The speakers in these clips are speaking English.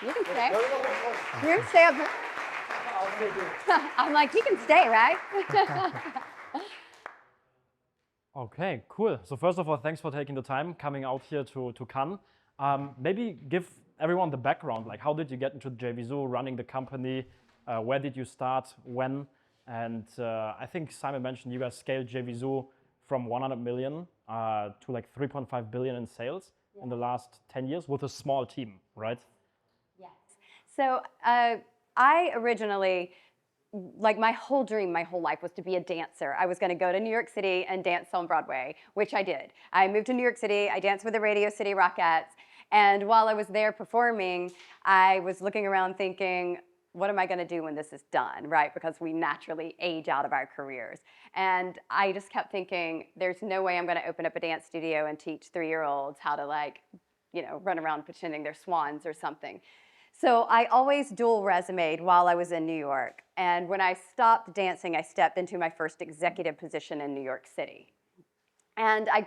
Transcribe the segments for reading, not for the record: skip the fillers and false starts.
You can stay. You can stay up here. I'm like, he can stay, right? Okay, cool. So first of all, thanks for taking the time coming out here to Cannes. Maybe give everyone the background, like how did you get into JVZoo, running the company? Where did you start, when? And I think Simon mentioned you guys scaled JVZoo from 100 million to like 3.5 billion in sales in the last 10 years with a small team, right? Yes. So I originally, like my whole dream, my whole life was to be a dancer. I was going to go to New York City and dance on Broadway, which I did. I moved to New York City. I danced with the Radio City Rockettes. And while I was there performing, I was looking around thinking, what am I going to do when this is done, right? Because we naturally age out of our careers. And I just kept thinking, there's no way I'm going to open up a dance studio and teach 3-year-olds how to run around pretending they're swans or something. So I always dual resumed while I was in New York. And when I stopped dancing, I stepped into my first executive position in New York City. And I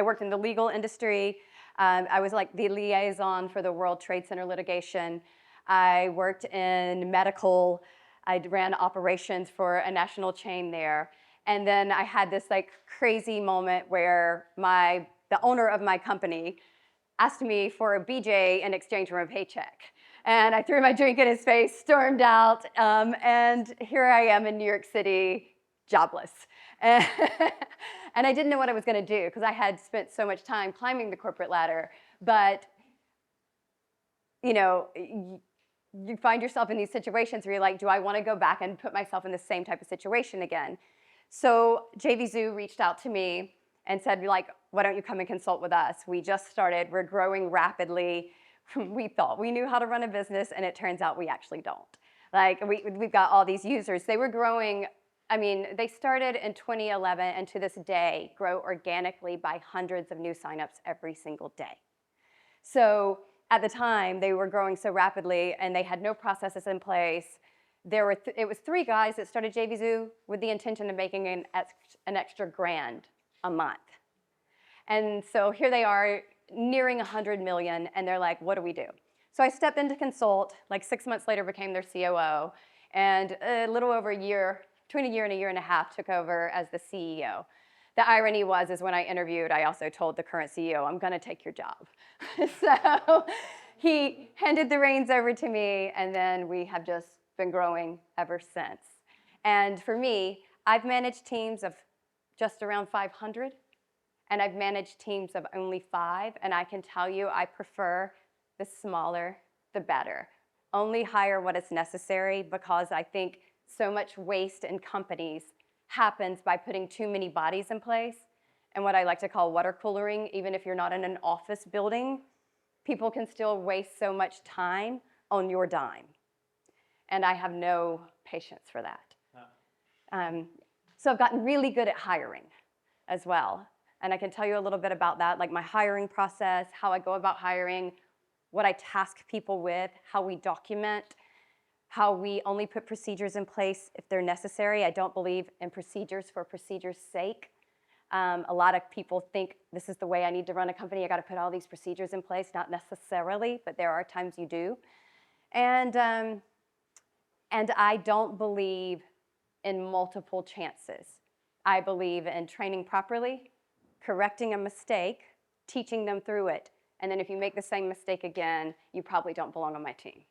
worked in the legal industry. I was like the liaison for the World Trade Center litigation. I worked in medical. I ran operations for a national chain there. And then I had this like crazy moment where the owner of my company asked me for a BJ in exchange for a paycheck. And I threw my drink in his face, stormed out, and here I am in New York City, jobless. And I didn't know what I was going to do because I had spent so much time climbing the corporate ladder. But, you find yourself in these situations where you're like, do I want to go back and put myself in the same type of situation again? So JVZoo reached out to me and said, why don't you come and consult with us? We just started. We're growing rapidly. We thought we knew how to run a business, and it turns out we actually don't. We've got all these users. They were growing. They started in 2011, and to this day, grow organically by hundreds of new signups every single day. So at the time, they were growing so rapidly, and they had no processes in place. It was 3 guys that started JVZoo with the intention of making an extra $1,000 a month. And so here they are, nearing 100 million, and they're like, what do we do? So I stepped in to consult, 6 months later became their COO, and a little over a year, between a year and a half, took over as the CEO. The irony is when I interviewed, I also told the current CEO, I'm gonna take your job. So he handed the reins over to me, and then we have just been growing ever since. And for me, I've managed teams of just around 500, and I've managed teams of only 5, and I can tell you I prefer the smaller, the better. Only hire what is necessary, because I think so much waste in companies happens by putting too many bodies in place, and what I like to call water coolering. Even if you're not in an office building, people can still waste so much time on your dime. And I have no patience for that. So I've gotten really good at hiring as well. And I can tell you a little bit about that, like my hiring process, how I go about hiring, what I task people with, how we document, how we only put procedures in place if they're necessary. I don't believe in procedures for procedures' sake. A lot of people think this is the way I need to run a company. I got to put all these procedures in place. Not necessarily, but there are times you do. And I don't believe in multiple chances. I believe in training properly, correcting a mistake, teaching them through it, and then if you make the same mistake again, you probably don't belong on my team.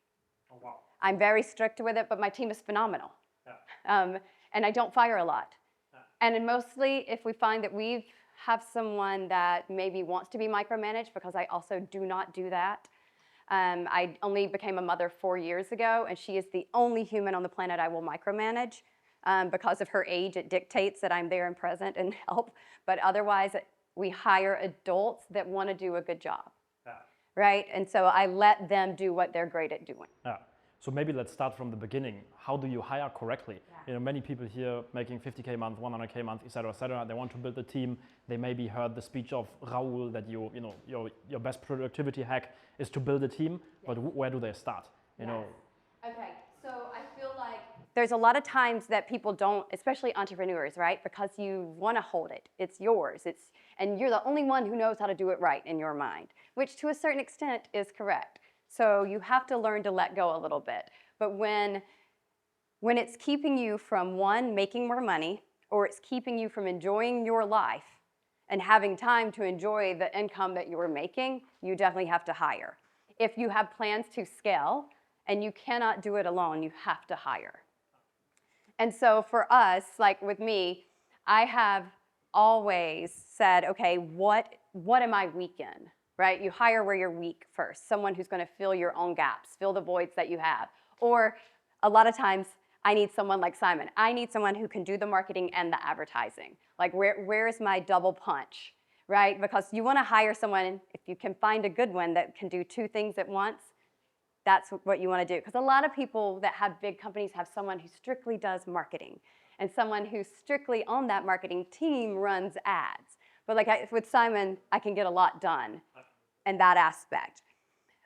Oh, wow. I'm very strict with it, but my team is phenomenal. Yeah. And I don't fire a lot. Yeah. And mostly, if we find that we have someone that maybe wants to be micromanaged, because I also do not do that. I only became a mother 4 years ago, and she is the only human on the planet I will micromanage. Because of her age, it dictates that I'm there and present and help. But otherwise, we hire adults that want to do a good job, right? And so I let them do what they're great at doing. Yeah. So maybe let's start from the beginning. How do you hire correctly? Yeah. Many people here making 50K a month, 100K a month, et cetera, they want to build a team. They maybe heard the speech of Raul that your best productivity hack is to build a team, but where do they start? Okay, so I feel like there's a lot of times that people don't, especially entrepreneurs, right? Because you want to hold it. It's yours. And you're the only one who knows how to do it right in your mind, which to a certain extent is correct. So you have to learn to let go a little bit. But when it's keeping you from, one, making more money, or it's keeping you from enjoying your life and having time to enjoy the income that you were making, you definitely have to hire. If you have plans to scale and you cannot do it alone, you have to hire. And so for us, like with me, I have always said, okay, what am I weak in, right? You hire where you're weak first, someone who's going to fill your own gaps, fill the voids that you have. Or a lot of times, I need someone like Simon. I need someone who can do the marketing and the advertising. Like, where's my double punch, right? Because you want to hire someone, if you can find a good one that can do two things at once, that's what you want to do. Because a lot of people that have big companies have someone who strictly does marketing and someone who's strictly on that marketing team runs ads. But like with Simon, I can get a lot done in that aspect.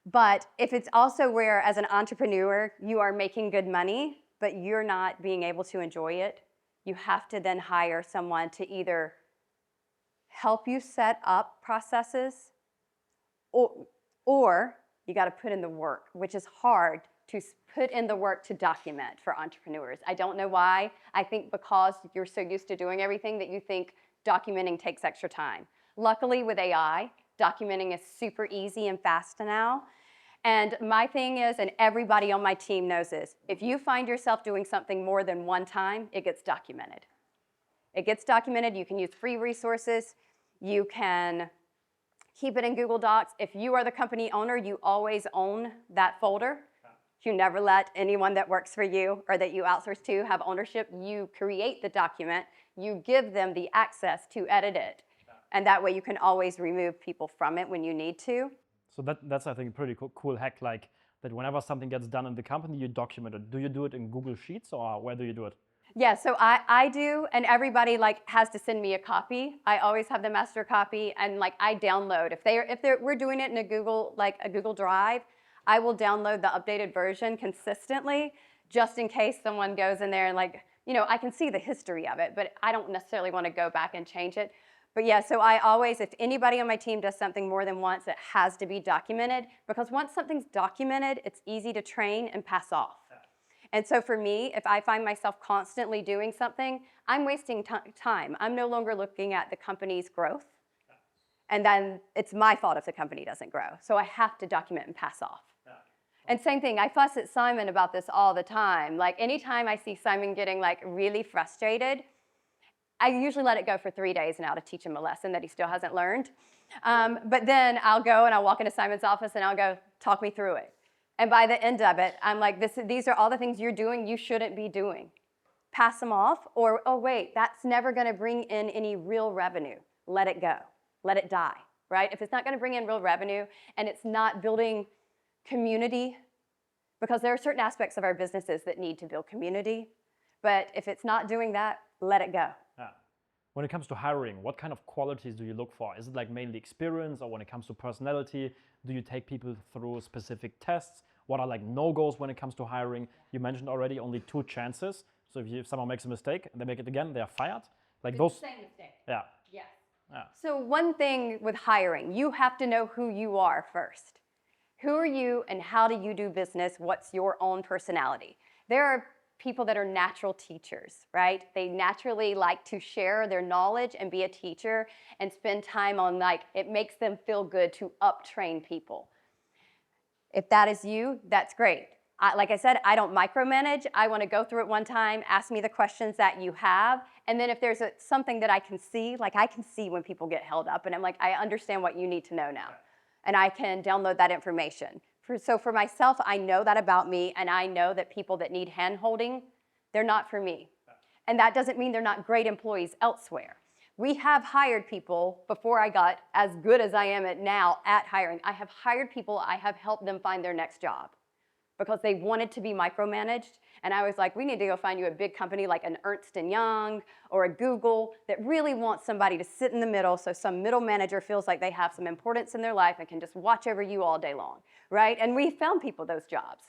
But if it's also where, as an entrepreneur, you are making good money, but you're not being able to enjoy it, you have to then hire someone to either help you set up processes, or you got to put in the work, which is hard to put in the work to document for entrepreneurs. I don't know why. I think because you're so used to doing everything that you think documenting takes extra time. Luckily, with AI, documenting is super easy and fast now. And my thing is, and everybody on my team knows this, if you find yourself doing something more than one time, it gets documented. It gets documented. You can use free resources. You can keep it in Google Docs. If you are the company owner, you always own that folder. You never let anyone that works for you or that you outsource to have ownership. You create the document. You give them the access to edit it. And that way you can always remove people from it when you need to. So that's I think, a pretty cool hack, like that whenever something gets done in the company, you document it. Do you do it in Google Sheets, or where do you do it? Yeah, so I do, and everybody has to send me a copy. I always have the master copy, and I download. If we're doing it in a Google Drive, I will download the updated version consistently, just in case someone goes in there and I can see the history of it, but I don't necessarily want to go back and change it. But yeah, so I always, if anybody on my team does something more than once, it has to be documented, because once something's documented, it's easy to train and pass off. And so for me, if I find myself constantly doing something, I'm wasting time. I'm no longer looking at the company's growth. And then it's my fault if the company doesn't grow. So I have to document and pass off. And same thing, I fuss at Simon about this all the time. Anytime I see Simon getting really frustrated, I usually let it go for 3 days now to teach him a lesson that he still hasn't learned. But then I'll go and I'll walk into Simon's office and I'll go, talk me through it. And by the end of it, I'm like, these are all the things you're doing you shouldn't be doing. Pass them off, or, oh wait, that's never gonna bring in any real revenue. Let it go, let it die, right? If it's not gonna bring in real revenue and it's not building community, because there are certain aspects of our businesses that need to build community, but if it's not doing that, let it go. Yeah. When it comes to hiring, what kind of qualities do you look for? Is it mainly experience, or when it comes to personality, do you take people through specific tests? What are no-goes when it comes to hiring? You mentioned already only 2 chances. So if someone makes a mistake and they make it again, they are fired. It's the same mistake. Yeah. Yes. Yeah. So one thing with hiring, you have to know who you are first. Who are you and how do you do business? What's your own personality? There are people that are natural teachers, right? They naturally like to share their knowledge and be a teacher and spend time on it makes them feel good to up-train people. If that is you, that's great. Like I said, I don't micromanage. I want to go through it one time, ask me the questions that you have, and then if there's something that I can see, I can see when people get held up, and I'm I understand what you need to know now, and I can download that information. So for myself, I know that about me, and I know that people that need hand-holding, they're not for me. And that doesn't mean they're not great employees elsewhere. We have hired people before I got as good as I am now at hiring. I have hired people, I have helped them find their next job because they wanted to be micromanaged. And I was like, we need to go find you a big company like an Ernst & Young or a Google that really wants somebody to sit in the middle so some middle manager feels like they have some importance in their life and can just watch over you all day long, right? And we found people those jobs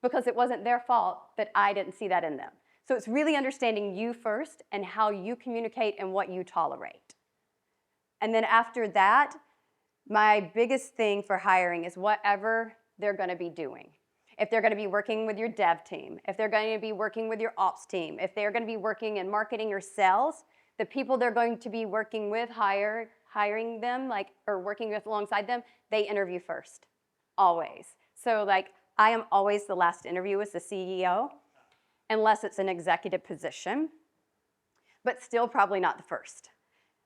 because it wasn't their fault that I didn't see that in them. So it's really understanding you first and how you communicate and what you tolerate. And then after that, my biggest thing for hiring is whatever they're going to be doing. If they're going to be working with your dev team, if they're going to be working with your ops team, if they're going to be working in marketing or sales, the people they're going to be working with, hiring them, or working with alongside them, they interview first, always. So I am always the last to interview as the CEO, unless it's an executive position, but still probably not the first.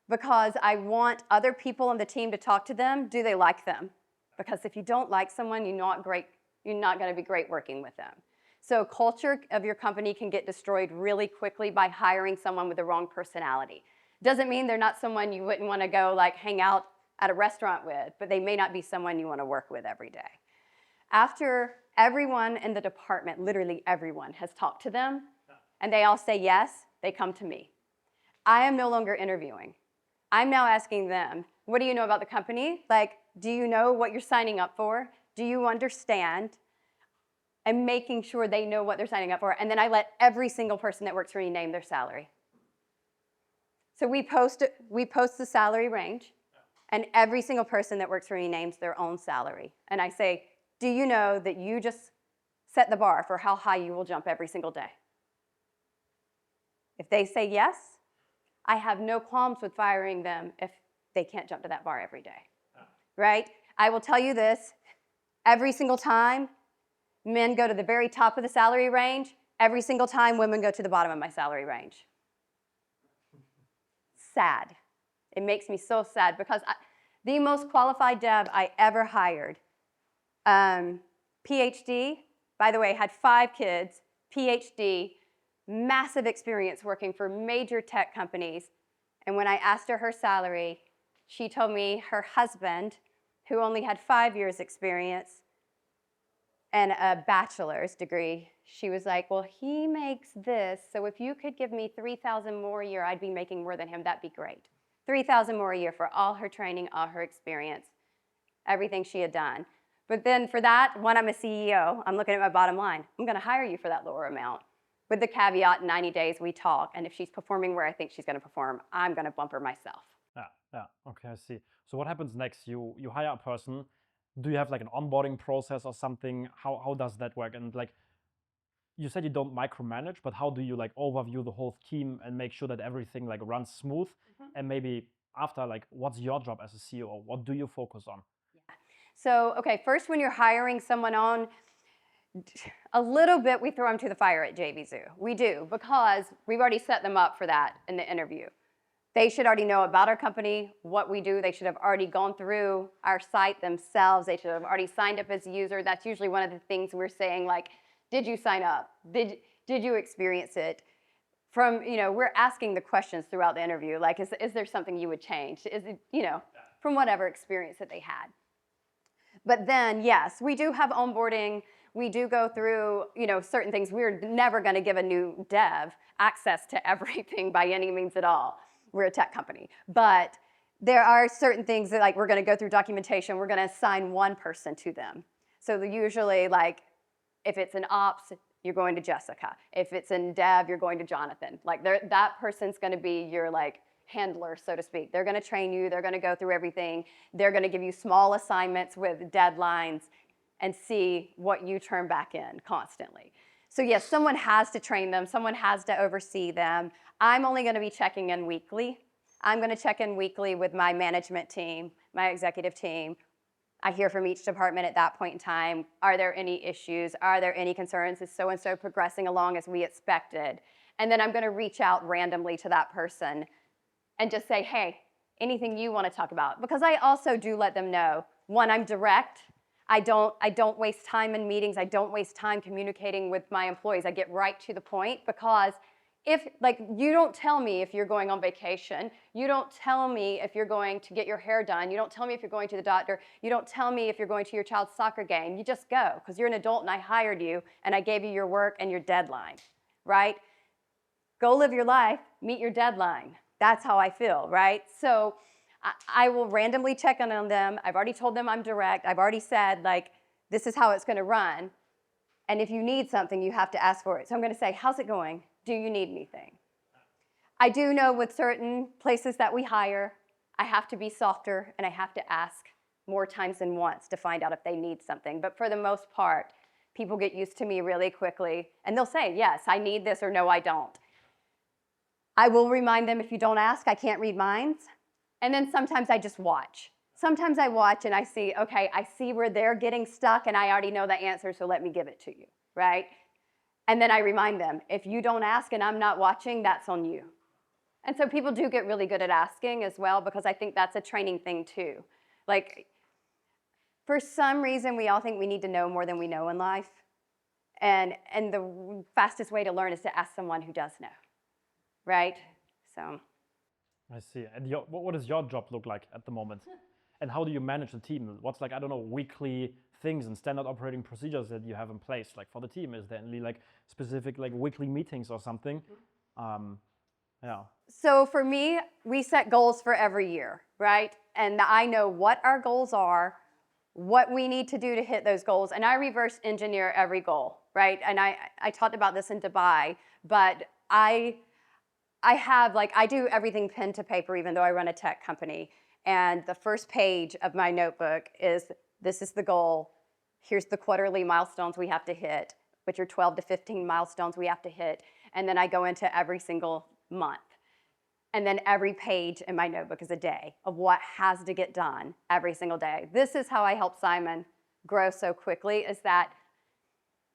Because I want other people on the team to talk to them. Do they like them? Because if you don't like someone, you're not going to be great working with them. So culture of your company can get destroyed really quickly by hiring someone with the wrong personality. Doesn't mean they're not someone you wouldn't want to go hang out at a restaurant with, but they may not be someone you want to work with every day. After everyone in the department, literally everyone, has talked to them, and they all say yes, they come to me. I am no longer interviewing. I'm now asking them, what do you know about the company? Do you know what you're signing up for? Do you understand? And making sure they know what they're signing up for. And then I let every single person that works for me name their salary. So we post the salary range, and every single person that works for me names their own salary. And I say, do you know that you just set the bar for how high you will jump every single day? If they say yes, I have no qualms with firing them if they can't jump to that bar every day, right? I will tell you this, every single time men go to the very top of the salary range, every single time women go to the bottom of my salary range. Sad. It makes me so sad because the most qualified dev I ever hired, PhD, by the way, had 5 kids, PhD, massive experience working for major tech companies. And when I asked her salary, she told me her husband, who only had 5 years experience and a bachelor's degree, she was like, well, he makes this, so if you could give me $3,000 more a year, I'd be making more than him. That'd be great. $3,000 more a year for all her training, all her experience, everything she had done. But then for that, when I'm a CEO, I'm looking at my bottom line. I'm going to hire you for that lower amount. With the caveat, in 90 days we talk, and if she's performing where I think she's going to perform, I'm going to bump her myself. Yeah, okay, I see. So what happens next? You hire a person. Do you have an onboarding process or something? How does that work? And you said you don't micromanage, but how do you overview the whole team and make sure that everything runs smooth? Mm-hmm. And maybe after, what's your job as a CEO? What do you focus on? Yeah. So, okay, first when you're hiring someone on, a little bit we throw them to the fire at JVZoo. We do, because we've already set them up for that in the interview. They should already know about our company, what we do. They should have already gone through our site themselves. They should have already signed up as a user. That's usually one of the things we're saying, did you sign up? Did you experience it? We're asking the questions throughout the interview, is there something you would change? Is it, from whatever experience that they had. But then, yes, we do have onboarding. We do go through, certain things. We're never going to give a new dev access to everything by any means at all. We're a tech company. But there are certain things that we're going to go through documentation. We're going to assign one person to them. So usually, if it's an ops, you're going to Jessica. If it's in dev, you're going to Jonathan. That person's going to be your handler, so to speak. They're going to train you. They're going to go through everything. They're going to give you small assignments with deadlines and see what you turn back in constantly. So yes, someone has to train them. Someone has to oversee them. I'm only going to be checking in weekly. I'm going to check in weekly with my management team, my executive team. I hear from each department at that point in time. Are there any issues? Are there any concerns? Is so-and-so progressing along as we expected? And then I'm going to reach out randomly to that person and just say, hey, anything you want to talk about? Because I also do let them know, one, I'm direct. I don't waste time in meetings. I don't waste time communicating with my employees. I get right to the point, because if you don't tell me if you're going on vacation, you don't tell me if you're going to get your hair done, you don't tell me if you're going to the doctor, you don't tell me if you're going to your child's soccer game, you just go, because you're an adult and I hired you and I gave you your work and your deadline, right? Go live your life, meet your deadline. That's how I feel, right? So I will randomly check in on them. I've already told them I'm direct. I've already said, this is how it's going to run. And if you need something, you have to ask for it. So I'm going to say, how's it going? Do you need anything? I do know with certain places that we hire, I have to be softer and I have to ask more times than once to find out if they need something. But for the most part, people get used to me really quickly, and they'll say, yes, I need this, or no, I don't. I will remind them, if you don't ask, I can't read minds. And then sometimes I just watch. Sometimes I watch and I see, okay, I see where they're getting stuck and I already know the answer, so let me give it to you, right? And then I remind them, if you don't ask and I'm not watching, that's on you. And so people do get really good at asking as well, because I think that's a training thing too. Like, for some reason, we all think we need to know more than we know in life. And the fastest way to learn is to ask someone who does know, right? So. I see. And what does your job look like at the moment? And how do you manage the team? What's like, I don't know, weekly things and standard operating procedures that you have in place, like for the team? Is there any like specific like weekly meetings or something? Yeah. So for me, we set goals for every year, right? And I know what our goals are, what we need to do to hit those goals, and I reverse engineer every goal, right? And I talked about this in Dubai, but I have, like, I do everything pen to paper, even though I run a tech company. And the first page of my notebook is, this is the goal. Here's the quarterly milestones we have to hit, which are 12 to 15 milestones we have to hit. And then I go into every single month. And then every page in my notebook is a day of what has to get done every single day. This is how I help Simon grow so quickly, is that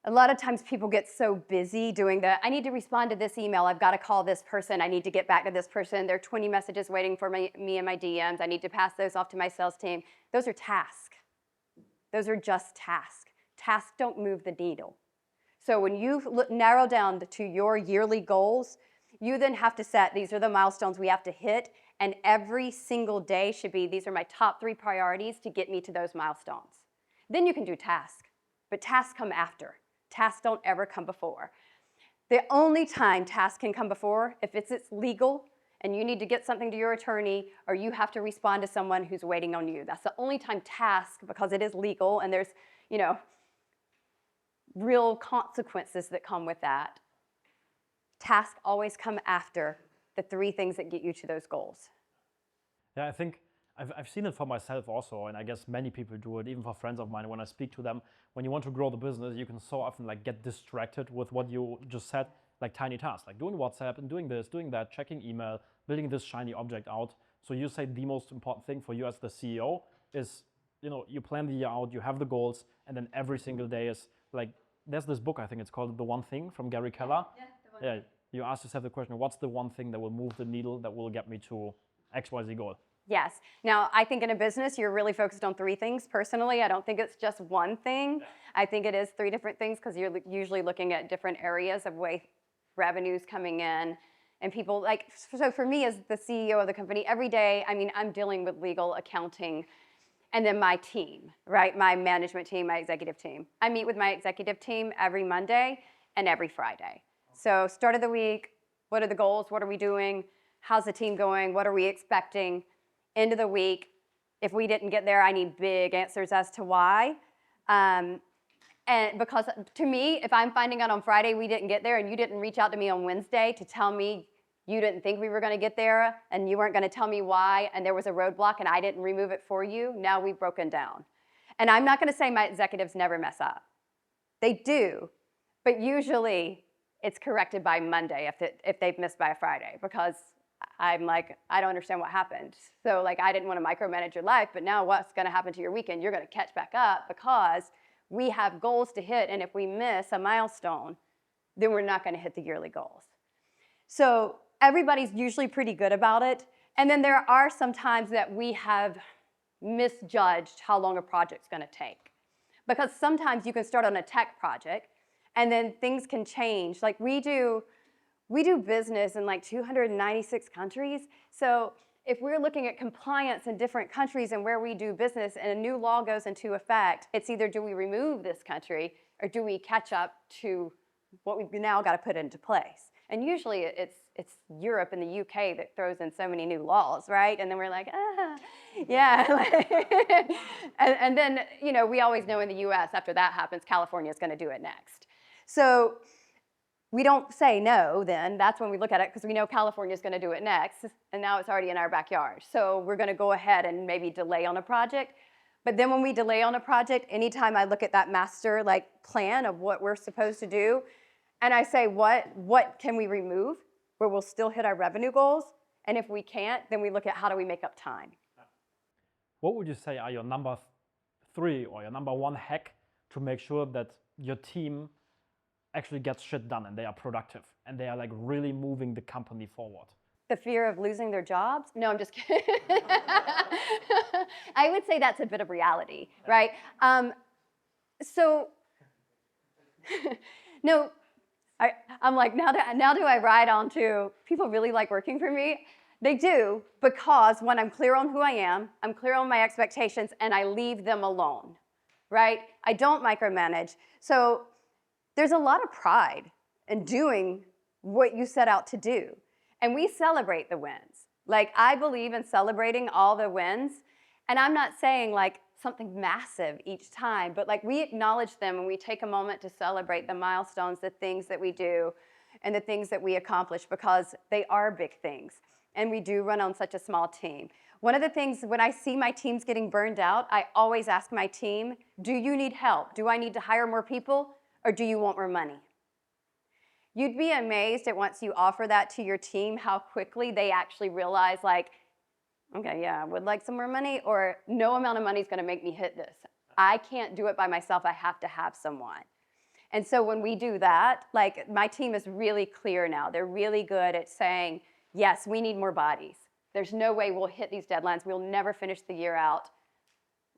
a lot of times people get so busy doing I need to respond to this email, I've got to call this person, I need to get back to this person, there are 20 messages waiting for me in my DMs, I need to pass those off to my sales team. Those are tasks. Those are just tasks. Tasks don't move the needle. So when you narrow down to your yearly goals, you then have to set, these are the milestones we have to hit, and every single day should be, these are my top 3 priorities to get me to those milestones. Then you can do tasks, but tasks come after. Tasks don't ever come before. The only time tasks can come before, if it's legal and you need to get something to your attorney, or you have to respond to someone who's waiting on you. That's the only time task, because it is legal and there's, you know, real consequences that come with that. Tasks always come after the 3 things that get you to those goals. Yeah, I think I've seen it for myself also, and I guess many people do it, even for friends of mine. When I speak to them, when you want to grow the business, you can so often like get distracted with what you just said, like tiny tasks, like doing WhatsApp and doing this, doing that, checking email, building this shiny object out. So you say the most important thing for you as the CEO is, you know, you plan the year out, you have the goals, and then every single day is like, there's this book, I think it's called The One Thing from Gary Keller. Yeah, the one Yeah, you ask yourself the question, what's the one thing that will move the needle, that will get me to XYZ goal? Yes. Now, I think in a business, you're really focused on 3 things. Personally, I don't think it's just one thing. I think it is 3 different things, because you're usually looking at different areas of way revenues coming in. And people, like, so for me as the CEO of the company, every day, I mean, I'm dealing with legal, accounting, and then my team, right? My management team, my executive team. I meet with my executive team every Monday and every Friday. So start of the week, what are the goals? What are we doing? How's the team going? What are we expecting? End of the week, if we didn't get there, I need big answers as to why. And because to me, if I'm finding out on Friday we didn't get there and you didn't reach out to me on Wednesday to tell me you didn't think we were going to get there and you weren't going to tell me why, and there was a roadblock and I didn't remove it for you, now we've broken down. And I'm not going to say my executives never mess up. They do, but usually it's corrected by Monday if they've missed by a Friday, because I'm like, I don't understand what happened. So like, I didn't want to micromanage your life, but now what's going to happen to your weekend? You're going to catch back up, because we have goals to hit, and if we miss a milestone, then we're not going to hit the yearly goals. So everybody's usually pretty good about it. And then there are some times that we have misjudged how long a project's going to take. Because sometimes you can start on a tech project, and then things can change. Like we do business in like 296 countries. So if we're looking at compliance in different countries and where we do business and a new law goes into effect, it's either do we remove this country or do we catch up to what we've now got to put into place. And usually it's Europe and the UK that throws in so many new laws, right? And then we're like, yeah. and then, you know, we always know in the US after that happens, California is going to do it next. So we don't say no then. That's when we look at it, because we know California is going to do it next, and now it's already in our backyard. So we're going to go ahead and maybe delay on a project. But then when we delay on a project, anytime I look at that master like plan of what we're supposed to do, and I say, what can we remove where we'll still hit our revenue goals? And if we can't, then we look at how do we make up time. What would you say are your number 3 or your number 1 hack to make sure that your team actually gets shit done and they are productive and they are like really moving the company forward? The fear of losing their jobs? No, I'm just kidding. I would say that's a bit of reality, right? No, I'm like, now do I ride on to people really like working for me? They do, because when I'm clear on who I am, I'm clear on my expectations, and I leave them alone, right? I don't micromanage. So there's a lot of pride in doing what you set out to do. And we celebrate the wins. Like, I believe in celebrating all the wins. And I'm not saying like something massive each time, but like we acknowledge them and we take a moment to celebrate the milestones, the things that we do, and the things that we accomplish, because they are big things. And we do run on such a small team. One of the things, when I see my teams getting burned out, I always ask my team, do you need help? Do I need to hire more people, or do you want more money? You'd be amazed at once you offer that to your team, how quickly they actually realize, like, okay, yeah, I would like some more money, or no amount of money is going to make me hit this. I can't do it by myself. I have to have someone. And so when we do that, like, my team is really clear now. They're really good at saying, yes, we need more bodies. There's no way we'll hit these deadlines. We'll never finish the year out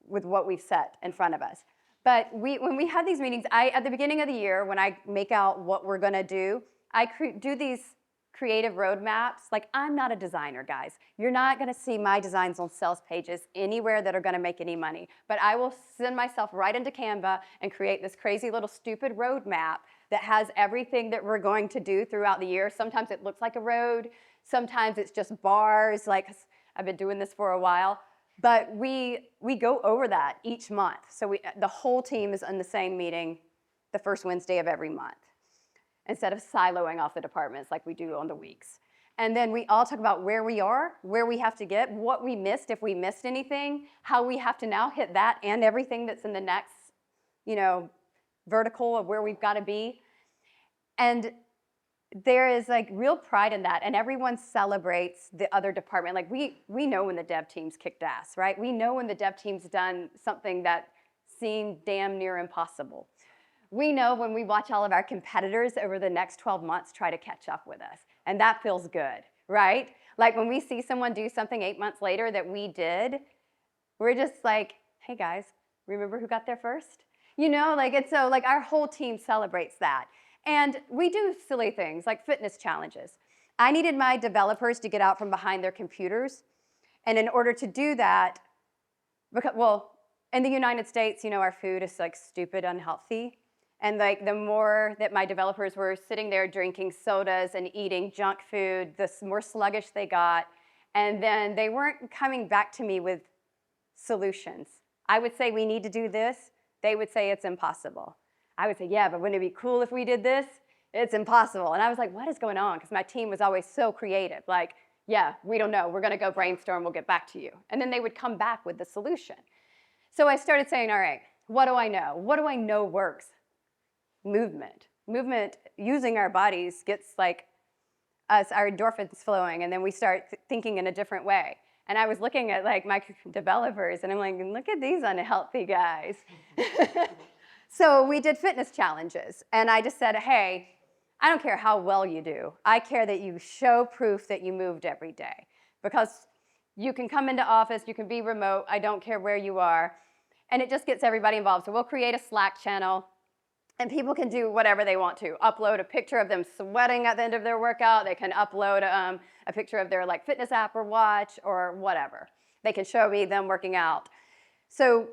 with what we've set in front of us. But when we have these meetings, at the beginning of the year, when I make out what we're going to do, I do these creative roadmaps. Like, I'm not a designer, guys. You're not going to see my designs on sales pages anywhere that are going to make any money. But I will send myself right into Canva and create this crazy little stupid roadmap that has everything that we're going to do throughout the year. Sometimes it looks like a road. Sometimes it's just bars. Like, I've been doing this for a while. But we go over that each month. So the whole team is in the same meeting the first Wednesday of every month, instead of siloing off the departments like we do on the weeks. And then we all talk about where we are, where we have to get, what we missed, if we missed anything, how we have to now hit that and everything that's in the next, vertical of where we've got to be. And there is like real pride in that, and everyone celebrates the other department. Like, we know when the dev team's kicked ass, right? We know when the dev team's done something that seemed damn near impossible. We know when we watch all of our competitors over the next 12 months try to catch up with us, and that feels good, right? Like, when we see someone do something 8 months later that we did, we're just like, hey guys, remember who got there first? And so like our whole team celebrates that. And we do silly things like fitness challenges. I needed my developers to get out from behind their computers. And in order to do that, in the United States, our food is like stupid unhealthy. And like the more that my developers were sitting there drinking sodas and eating junk food, the more sluggish they got. And then they weren't coming back to me with solutions. I would say, we need to do this. They would say it's impossible. I would say, yeah, but wouldn't it be cool if we did this? It's impossible. And I was like, what is going on? Because my team was always so creative. Like, yeah, we don't know. We're going to go brainstorm. We'll get back to you. And then they would come back with the solution. So I started saying, all right, what do I know? What do I know works? Movement. Movement, using our bodies, gets like us, our endorphins flowing, and then we start thinking in a different way. And I was looking at like my developers, and I'm like, look at these unhealthy guys. So we did fitness challenges, and I just said, hey, I don't care how well you do. I care that you show proof that you moved every day, because you can come into office, you can be remote, I don't care where you are, and it just gets everybody involved. So we'll create a Slack channel, and people can do whatever they want to. Upload a picture of them sweating at the end of their workout. They can upload a picture of their like fitness app or watch or whatever. They can show me them working out. So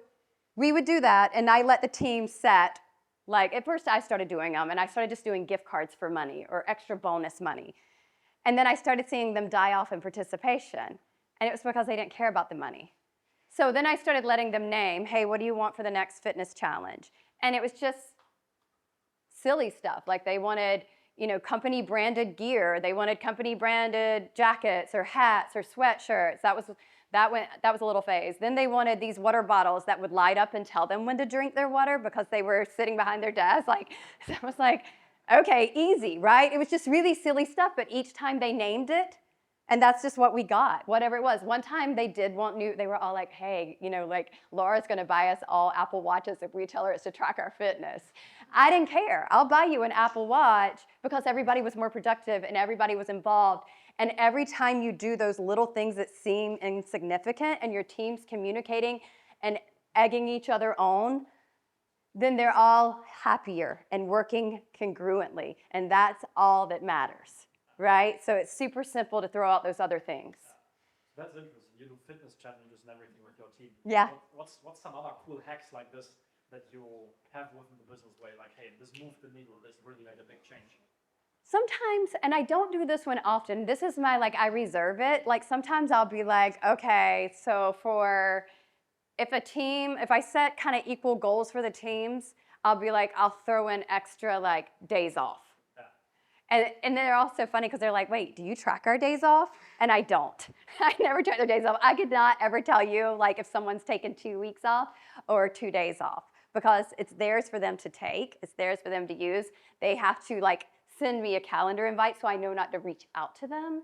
we would do that, and I let the team set, like, at first I started doing them, and I started just doing gift cards for money or extra bonus money. And then I started seeing them die off in participation, and it was because they didn't care about the money. So then I started letting them name, hey, what do you want for the next fitness challenge? And it was just silly stuff, like they wanted, company branded gear, they wanted company branded jackets or hats or sweatshirts. That was That was a little phase. Then they wanted these water bottles that would light up and tell them when to drink their water because they were sitting behind their desk. Like, so I was like, okay, easy, right? It was just really silly stuff, but each time they named it, and that's just what we got, whatever it was. One time they did want they were all like, hey, like Laura's gonna buy us all Apple Watches if we tell her it's to track our fitness. I didn't care. I'll buy you an Apple Watch because everybody was more productive and everybody was involved. And every time you do those little things that seem insignificant and your team's communicating and egging each other on, then they're all happier and working congruently. And that's all that matters, right? So it's super simple to throw out those other things. That's interesting. You do fitness challenges and everything with your team. Yeah. What's some other cool hacks like this that you have within the business way? Like, hey, this moved the needle. This really made a big change. Sometimes, and I don't do this one often, this is my, I reserve it. Like, sometimes I'll be like, okay, so if I set kind of equal goals for the teams, I'll be like, I'll throw in extra, days off. Yeah. And they're also funny because they're like, wait, do you track our days off? And I don't. I never track their days off. I could not ever tell you, if someone's taken 2 weeks off or 2 days off because it's theirs for them to take. It's theirs for them to use. They have to, send me a calendar invite so I know not to reach out to them.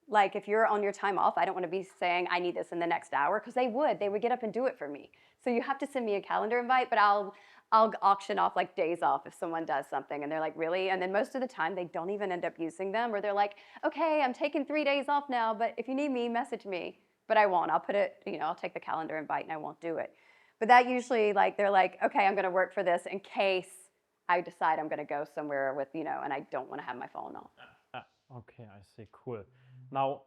If you're on your time off, I don't want to be saying I need this in the next hour because they would get up and do it for me. So you have to send me a calendar invite, but I'll auction off days off if someone does something and they're like, really? And then most of the time they don't even end up using them, or they're like, okay, I'm taking 3 days off now, but if you need me, message me. But I won't. I'll put it, I'll take the calendar invite and I won't do it. But that usually they're like, okay, I'm going to work for this in case I decide I'm going to go somewhere with, and I don't want to have my phone off. Okay, I see. Cool. Now,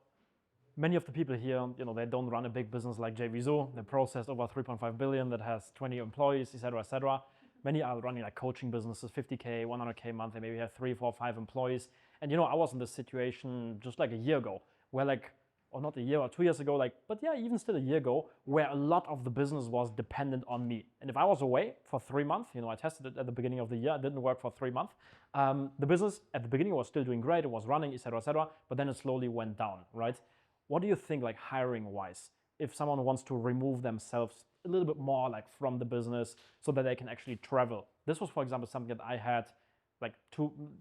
many of the people here, they don't run a big business like JVZoo. They processed over 3.5 billion, that has 20 employees, et cetera, et cetera. Many are running coaching businesses, 50K, 100K a month. They maybe have 3, 4, 5 employees. And I was in this situation just a year ago, where or not a year or 2 years ago, but yeah, even still a year ago, where a lot of the business was dependent on me. And if I was away for 3 months, I tested it at the beginning of the year, it didn't work for 3 months. The business at the beginning was still doing great, it was running, et cetera, but then it slowly went down, right? What do you think, hiring-wise, if someone wants to remove themselves a little bit more from the business so that they can actually travel? This was, for example, something that I had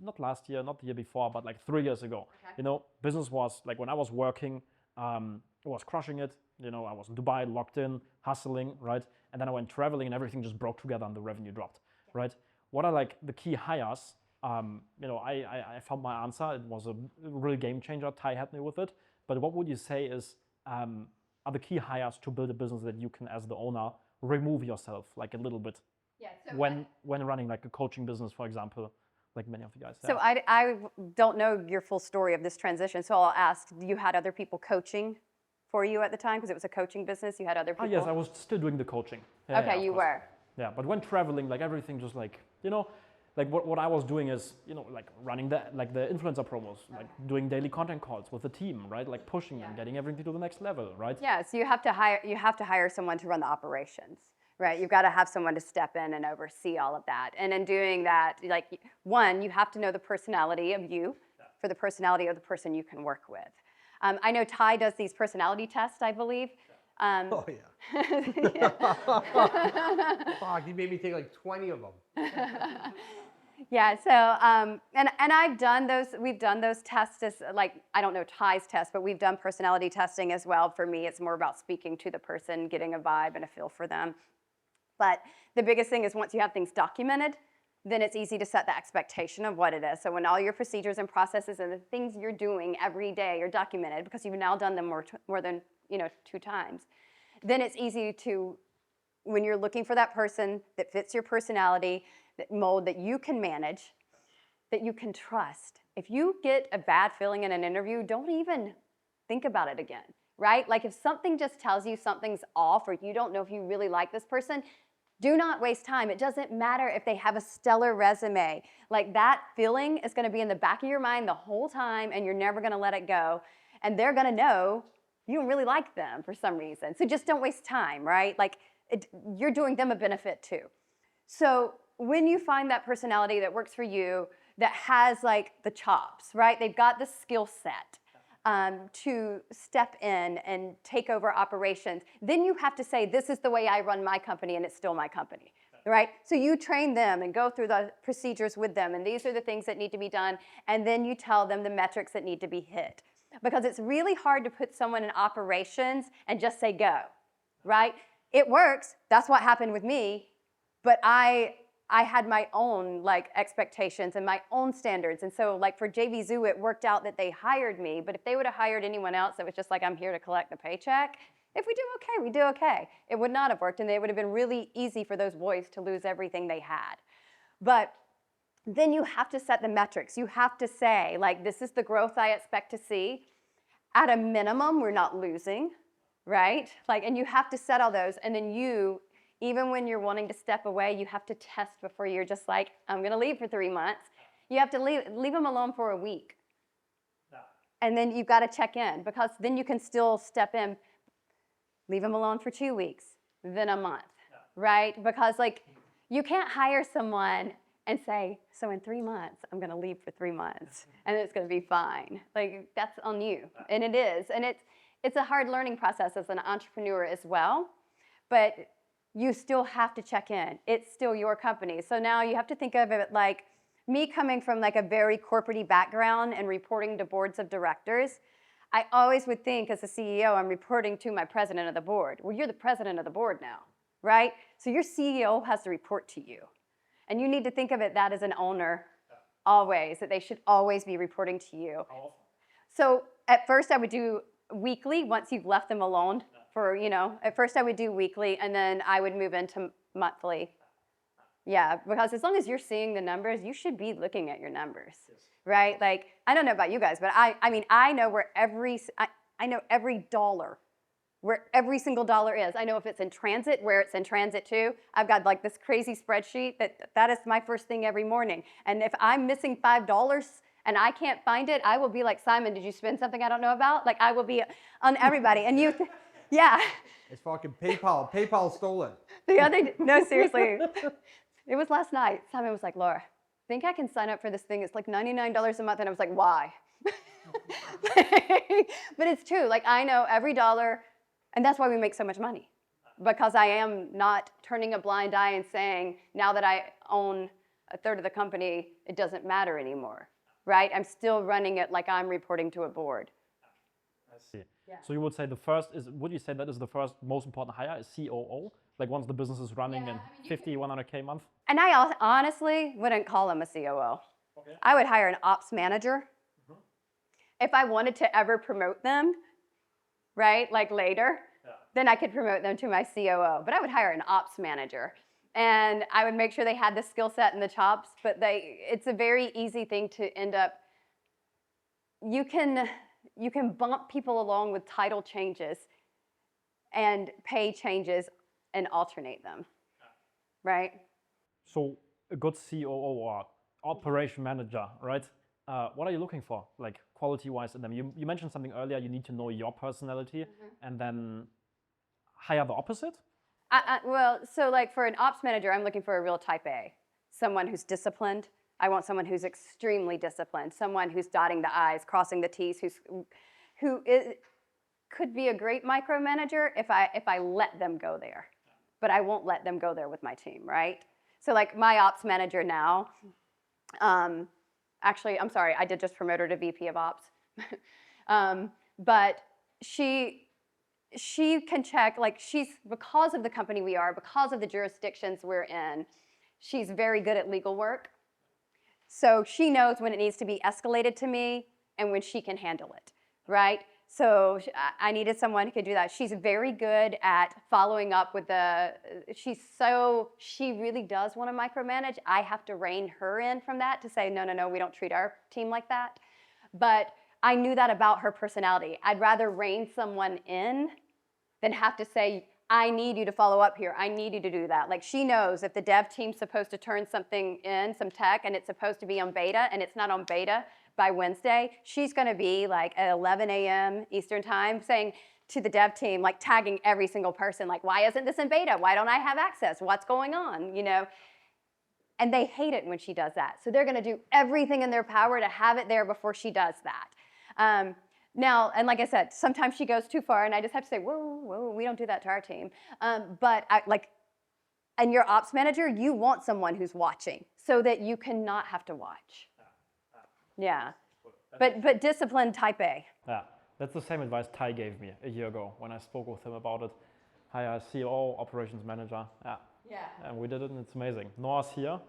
not last year, not the year before, but 3 years ago. Okay. Business was when I was working, it was crushing it. I was in Dubai, locked in, hustling, right? And then I went traveling and everything just broke together and the revenue dropped, right? What are the key hires? I found my answer. It was a real game changer. Ty helped me with it. But what would you say is are the key hires to build a business that you can, as the owner, remove yourself a little bit? Yeah. So when running a coaching business, for example, like many of you guys have. So I don't know your full story of this transition, so I'll ask, you had other people coaching for you at the time? Because it was a coaching business, you had other people? Yes, I was still doing the coaching. Yeah, okay, you were. Yeah, but when traveling, everything just what I was doing is, running the influencer promos, doing daily content calls with the team, right? Pushing them, getting everything to the next level, right? Yeah, so you have to hire someone to run the operations. Right, you've got to have someone to step in and oversee all of that. And in doing that, one, you have to know the personality of you for the personality of the person you can work with. I know Ty does these personality tests, I believe. Oh, yeah. Fuck, you made me take 20 of them. Yeah, so, and I've done those, we've done those tests as, I don't know Ty's test, but we've done personality testing as well. For me, it's more about speaking to the person, getting a vibe and a feel for them. But the biggest thing is once you have things documented, then it's easy to set the expectation of what it is. So when all your procedures and processes and the things you're doing every day are documented, because you've now done them more than 2 times, then it's easy to, when you're looking for that person that fits your personality, that mold that you can manage, that you can trust. If you get a bad feeling in an interview, don't even think about it again, right? If something just tells you something's off or you don't know if you really like this person, do not waste time. It doesn't matter if they have a stellar resume. That feeling is going to be in the back of your mind the whole time and you're never going to let it go. And they're going to know you don't really like them for some reason. So just don't waste time, right? You're doing them a benefit too. So when you find that personality that works for you, that has the chops, right? They've got the skill set. to step in and take over operations, then you have to say, this is the way I run my company, and it's still my company. Right? So you train them and go through the procedures with them, and these are the things that need to be done, and then you tell them the metrics that need to be hit. Because it's really hard to put someone in operations and just say go, right? It works. That's what happened with me, but I had my own like expectations and my own standards, and so like for JVZoo, it worked out that they hired me, but if they would have hired anyone else that was just like, I'm here to collect the paycheck, if we do okay, we do okay. It would not have worked, and it would have been really easy for those boys to lose everything they had. But then you have to set the metrics. You have to say, like, this is the growth I expect to see. At a minimum, we're not losing, right? Like, and you have to set all those, and then you, even when you're wanting to step away, you have to test before you're just like, I'm gonna leave for 3 months. You have to leave them alone for a week. And then you've gotta check in, because then you can still step in. Leave them alone for 2 weeks, then a month, right? Because like, you can't hire someone and say, so in 3 months, I'm gonna leave for 3 months, and it's gonna be fine. Like, that's on you, and it is. And it's a hard learning process as an entrepreneur as well, but you still have to check in. It's still your company. So now you have to think of it like, me coming from like a very corporate-y background and reporting to boards of directors, I always would think as a CEO, I'm reporting to my president of the board. Well, you're the president of the board now, right? So your CEO has to report to you. And you need to think of it that as an owner always, that they should always be reporting to you. So at first I would do weekly once you've left them alone for, at first I would do weekly, and then I would move into monthly. Yeah, because as long as you're seeing the numbers, you should be looking at your numbers. Right? Like, I don't know about you guys, but I mean, I know where I know every dollar, where every single dollar is. I know if it's in transit, where it's in transit to. I've got like this crazy spreadsheet that is my first thing every morning. And if I'm missing $5 and I can't find it, I will be like, Simon, did you spend something I don't know about? Like, I will be on everybody. And yeah. It's fucking PayPal. PayPal stole it. No, seriously. It was last night. Simon was like, Laura, I think I can sign up for this thing. It's like $99 a month. And I was like, why? But it's true. Like, I know every dollar, and that's why we make so much money. Because I am not turning a blind eye and saying, now that I own a third of the company, it doesn't matter anymore, right? I'm still running it like I'm reporting to a board. I see. Yeah. So you would say would you say that is the first most important hire, is COO? Like once the business is running and 50, 100K a month? And I honestly wouldn't call him a COO. Okay. I would hire an ops manager. Mm-hmm. If I wanted to ever promote them, right, like later, then I could promote them to my COO. But I would hire an ops manager. And I would make sure they had the skill set and the chops, but it's a very easy thing to end up, you can bump people along with title changes and pay changes and alternate them, right? So a good COO or operation manager, right? What are you looking for, like quality-wise in them? You mentioned something earlier, you need to know your personality and then hire the opposite? Well, so like for an ops manager, I'm looking for a real type A, someone who's disciplined. I want someone who's extremely disciplined, someone who's dotting the I's, crossing the T's, who could be a great micromanager if I let them go there. But I won't let them go there with my team, right? So like my ops manager now, actually, I'm sorry, I did just promote her to VP of Ops. But she can check, like because of the company we are, because of the jurisdictions we're in, she's very good at legal work. So she knows when it needs to be escalated to me and when she can handle it, right? So I needed someone who could do that. She's very good at following up with she really does want to micromanage. I have to rein her in from that to say, no, we don't treat our team like that. But I knew that about her personality. I'd rather rein someone in than have to say, I need you to follow up here. I need you to do that. Like she knows if the dev team's supposed to turn something in, some tech, and it's supposed to be on beta, and it's not on beta by Wednesday, she's gonna be like at 11 a.m. Eastern time saying to the dev team, like tagging every single person, like, why isn't this in beta? Why don't I have access? What's going on, And they hate it when she does that. So they're gonna do everything in their power to have it there before she does that. Now, and like I said, sometimes she goes too far, and I just have to say, whoa, whoa, we don't do that to our team. But and your ops manager, you want someone who's watching so that you cannot have to watch. Yeah, but discipline type A. Yeah, that's the same advice Ty gave me a year ago when I spoke with him about it. Hi, CEO, operations manager. Yeah. Yeah. And we did it, and it's amazing. Noah's here.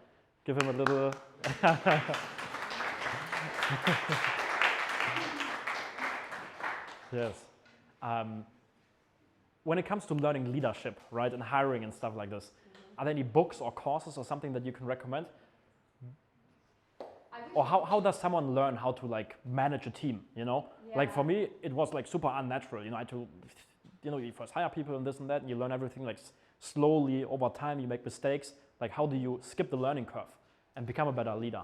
Give him a little. Yes. When it comes to learning leadership, right, and hiring and stuff like this, are there any books or courses or something that you can recommend? Or how does someone learn how to like manage a team, you know? Yeah. Like for me, it was like super unnatural, you know, I had to, you know, you first hire people and this and that, and you learn everything like slowly over time, you make mistakes. Like how do you skip the learning curve and become a better leader?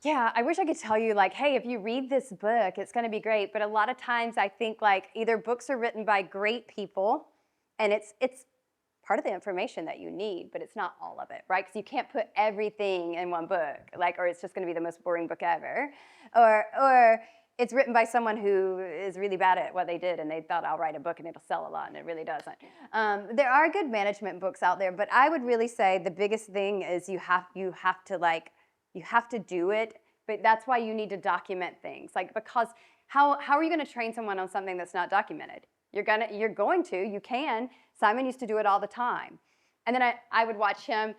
Yeah, I wish I could tell you like, hey, if you read this book, it's gonna be great. But a lot of times I think like either books are written by great people and it's part of the information that you need, but it's not all of it, right? Because you can't put everything in one book, like, or it's just gonna be the most boring book ever. Or it's written by someone who is really bad at what they did and they thought I'll write a book and it'll sell a lot and it really doesn't. There are good management books out there, but I would really say the biggest thing is you have to do it, but that's why you need to document things. Like, because how are you gonna train someone on something that's not documented? You can. Simon used to do it all the time. And then I would watch him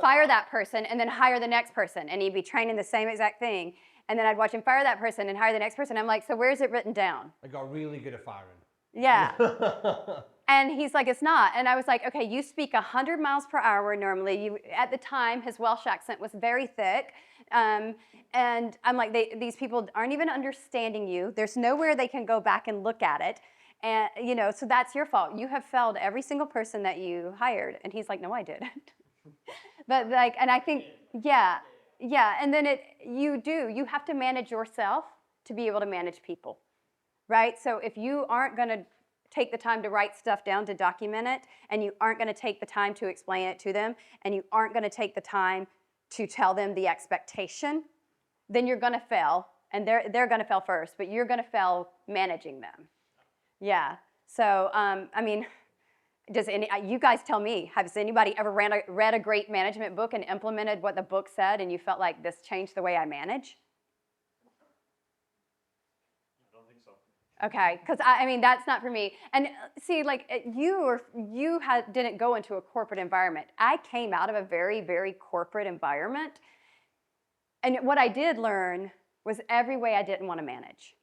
fire that person and then hire the next person, and he'd be training the same exact thing. And then I'd watch him fire that person and hire the next person. I'm like, so where's it written down? I got really good at firing. Yeah. And he's like, it's not. And I was like, okay, you speak 100 miles per hour normally. At the time, his Welsh accent was very thick. And I'm like, these people aren't even understanding you. There's nowhere they can go back and look at it. And, you know, so that's your fault. You have failed every single person that you hired. And he's like, no, I didn't. But like, and I think, yeah. And then you have to manage yourself to be able to manage people, right? So if you aren't going to take the time to write stuff down to document it, and you aren't going to take the time to explain it to them, and you aren't going to take the time to tell them the expectation, then you're going to fail. And they're going to fail first, but you're going to fail managing them. Yeah. So, I mean, you guys tell me, has anybody ever read a great management book and implemented what the book said and you felt like this changed the way I manage? I don't think so. Okay, because I mean, that's not for me. And see, like you didn't go into a corporate environment. I came out of a very, very corporate environment. And what I did learn was every way I didn't want to manage.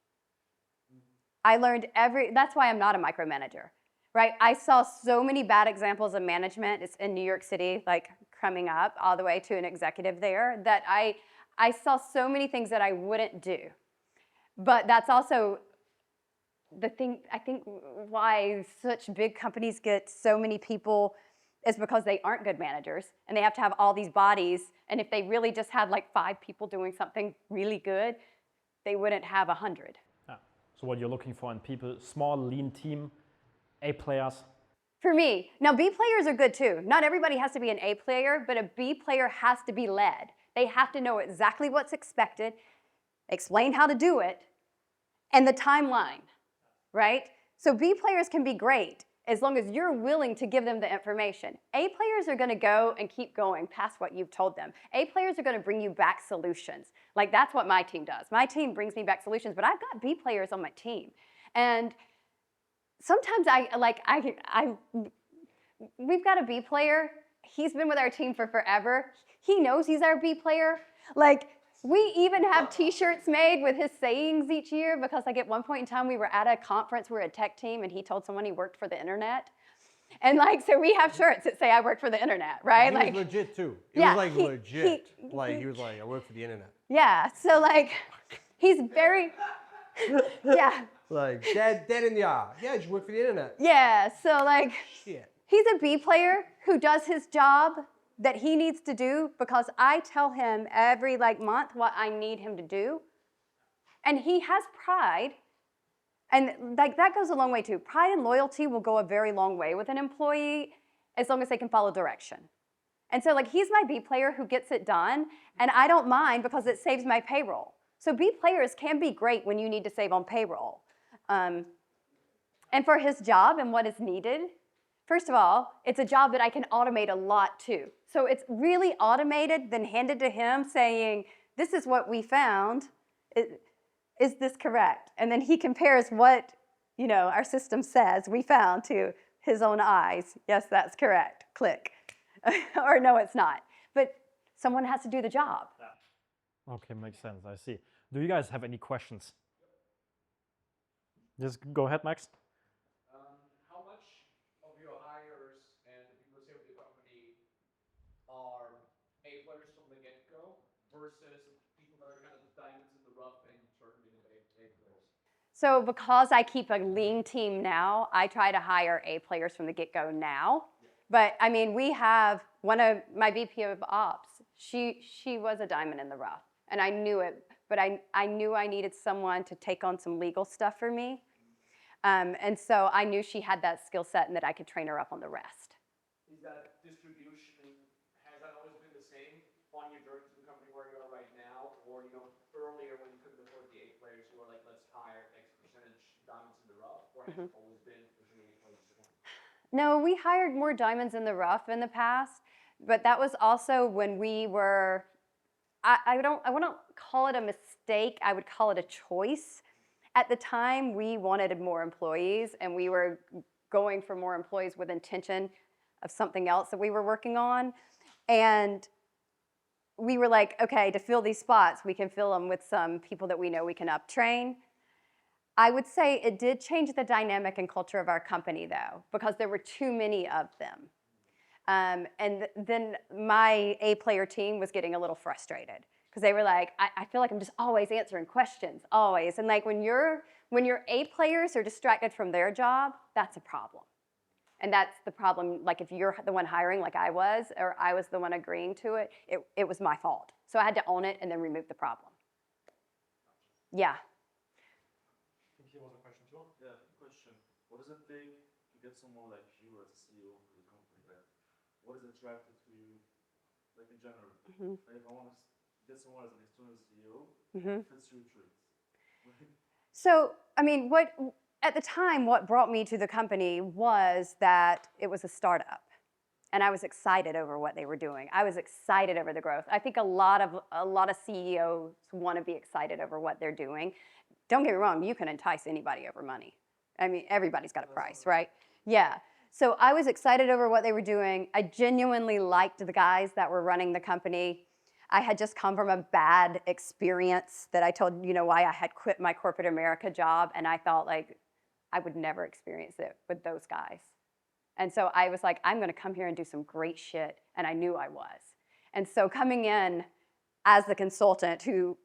I learned that's why I'm not a micromanager, right? I saw so many bad examples of management. It's in New York City, like coming up all the way to an executive there, that I saw so many things that I wouldn't do. But that's also the thing, I think why such big companies get so many people is because they aren't good managers and they have to have all these bodies. And if they really just had like 5 people doing something really good, they wouldn't have 100. So what you're looking for in people, small, lean team, A players? For me, now B players are good too. Not everybody has to be an A player, but a B player has to be led. They have to know exactly what's expected, explain how to do it, and the timeline, right? So B players can be great as long as you're willing to give them the information. A players are gonna go and keep going past what you've told them. A players are gonna bring you back solutions. Like that's what my team does. My team brings me back solutions, but I've got B players on my team. And sometimes we've got a B player. He's been with our team for forever. He knows he's our B player. Like we even have t-shirts made with his sayings each year because like at one point in time we were at a conference, we were a tech team and he told someone he worked for the internet. And like, so we have shirts that say I work for the internet, right? He like, was legit too. It yeah, was like legit. He was like, I work for the internet. Yeah, so like, he's very, yeah. Like, dead in the eye. Yeah, you work for the internet. Yeah, so like, Shit. He's a B player who does his job that he needs to do because I tell him every like month what I need him to do. And he has pride. And like that goes a long way too. Pride and loyalty will go a very long way with an employee as long as they can follow direction. And so like he's my B player who gets it done and I don't mind because it saves my payroll. So B players can be great when you need to save on payroll. And for his job and what is needed, first of all, it's a job that I can automate a lot too. So it's really automated, then handed to him saying, this is what we found. Is this correct? And then he compares what our system says we found to his own eyes. Yes, that's correct. Click. Or no, it's not. But someone has to do the job. Okay, makes sense. I see. Do you guys have any questions? Just go ahead, Max. How much of your hires and the people who stay with the company are A players from the get-go versus people that are kind of diamonds in the rough and turn into A players? So because I keep a lean team now, I try to hire A players from the get-go now. But I mean, we have one of my VP of Ops. She was a diamond in the rough, and I knew it. But I knew I needed someone to take on some legal stuff for me, and so I knew she had that skill set and that I could train her up on the rest. Is that distribution, has that always been the same on your journey to the company where you are right now, or earlier when you couldn't afford the A players, you were like, let's hire X percentage diamonds in the rough, or has it always been between A players? No, we hired more diamonds in the rough in the past, but that was also when we were, I wouldn't call it a mistake, I would call it a choice. At the time, we wanted more employees, and we were going for more employees with intention of something else that we were working on. And we were like, okay, to fill these spots, we can fill them with some people that we know we can uptrain. I would say it did change the dynamic and culture of our company, though, because there were too many of them. And then my A player team was getting a little frustrated because they were like, I feel like I'm just always answering questions, always. And like when your A players are distracted from their job, that's a problem. And that's the problem, like if you're the one hiring like I was, or I was the one agreeing to it, it was my fault. So I had to own it and then remove the problem. Yeah. Here was a question too. Yeah, question. What does it take to get someone like you as a CEO for the company? Like, what is attractive to you, like in general? Like if I want to get someone as an external CEO, fits your traits. So, I mean, at the time, what brought me to the company was that it was a startup. And I was excited over what they were doing. I was excited over the growth. I think a lot of CEOs want to be excited over what they're doing. Don't get me wrong, you can entice anybody over money. I mean, everybody's got a price, right? Yeah. So I was excited over what they were doing. I genuinely liked the guys that were running the company. I had just come from a bad experience that I told why I had quit my corporate America job, and I thought like I would never experience it with those guys. And so I was like, I'm going to come here and do some great shit, and I knew I was. And so coming in as the consultant who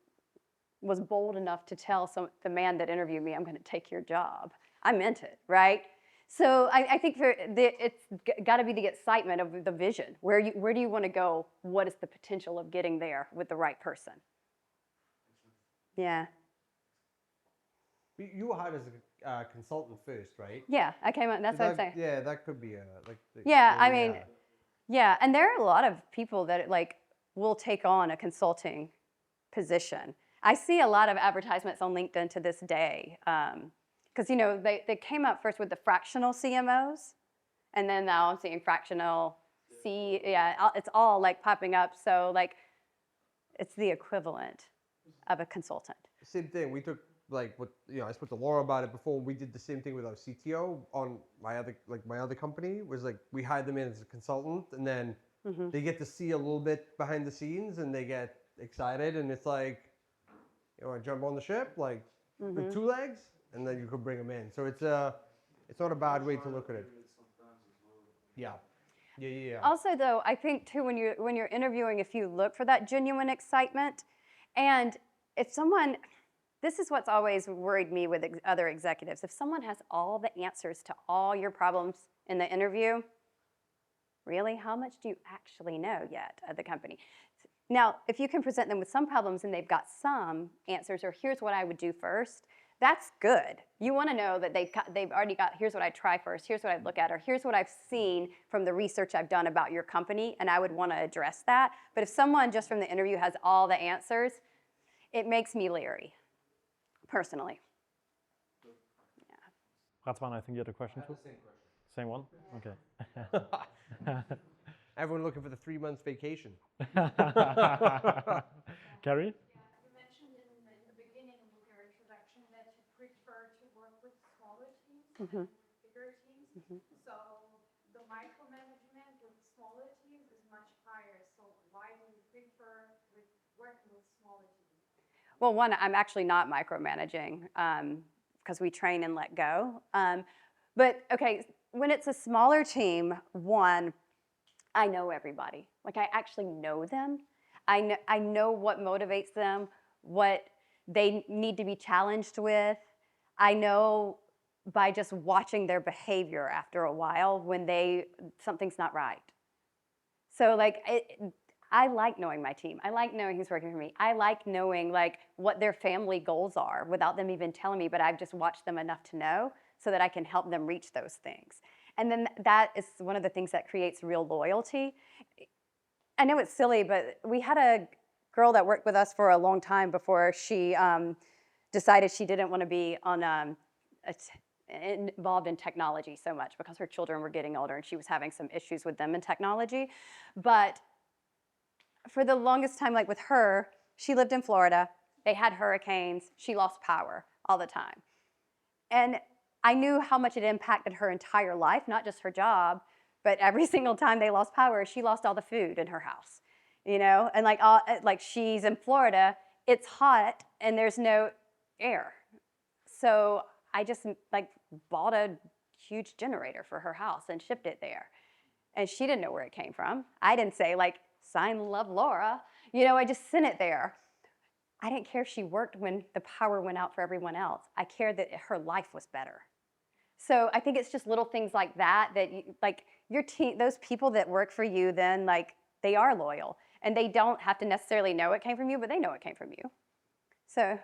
was bold enough to tell the man that interviewed me, I'm going to take your job. I meant it, right? So I think it's got to be the excitement of the vision. Where do you want to go? What is the potential of getting there with the right person? Yeah. You were hired as a consultant first, right? Yeah, I came out. That's what I'm saying. Yeah, that could be Yeah, and there are a lot of people that like will take on a consulting position. I see a lot of advertisements on LinkedIn to this day. Because they came up first with the fractional CMOs, and then now I'm seeing fractional it's all like popping up. So like, it's the equivalent of a consultant. Same thing. We took like I spoke to Laura about it before. We did the same thing with our CTO on my other company. Was like we hired them in as a consultant, and then they get to see a little bit behind the scenes, and they get excited, and it's like, you want to jump on the ship like with two legs. And then you could bring them in. So it's not a bad way to look at it. Yeah. Also, though, I think too when you're interviewing, if you look for that genuine excitement, and if someone, this is what's always worried me with other executives. If someone has all the answers to all your problems in the interview, really, how much do you actually know yet of the company? Now, if you can present them with some problems and they've got some answers, or here's what I would do first. That's good. You want to know that they've already got, here's what I try first, here's what I'd look at, or here's what I've seen from the research I've done about your company, and I would want to address that. But if someone just from the interview has all the answers, it makes me leery, personally. Ratzman, I think you had a question too? Same question. Same one? Okay. Everyone looking for the 3 months vacation. Carrie? You mentioned in the beginning of your introduction that you prefer to work with smaller teams and bigger teams. So the micromanagement with smaller teams is much higher. So why do you prefer working with smaller teams? Well, one, I'm actually not micromanaging because we train and let go. But okay, when it's a smaller team, one, I know everybody. Like I actually know them. I know what motivates them, what they need to be challenged with. I know by just watching their behavior after a while when something's not right. So like I like knowing my team. I like knowing who's working for me. I like knowing like what their family goals are without them even telling me, but I've just watched them enough to know so that I can help them reach those things. And then that is one of the things that creates real loyalty. I know it's silly, but we had a girl that worked with us for a long time before she decided she didn't want to be on involved in technology so much because her children were getting older and she was having some issues with them in technology. But for the longest time, like with her, she lived in Florida. They had hurricanes. She lost power all the time. And I knew how much it impacted her entire life, not just her job, but every single time they lost power, she lost all the food in her house, you know? And like she's in Florida, it's hot and there's no air. So I just like bought a huge generator for her house and shipped it there. And she didn't know where it came from. I didn't say like, sign love Laura. You know, I just sent it there. I didn't care if she worked when the power went out for everyone else. I cared that her life was better. So I think it's just little things like that you, like your team, those people that work for you then like they are loyal and they don't have to necessarily know it came from you, but they know it came from you. So. Yeah,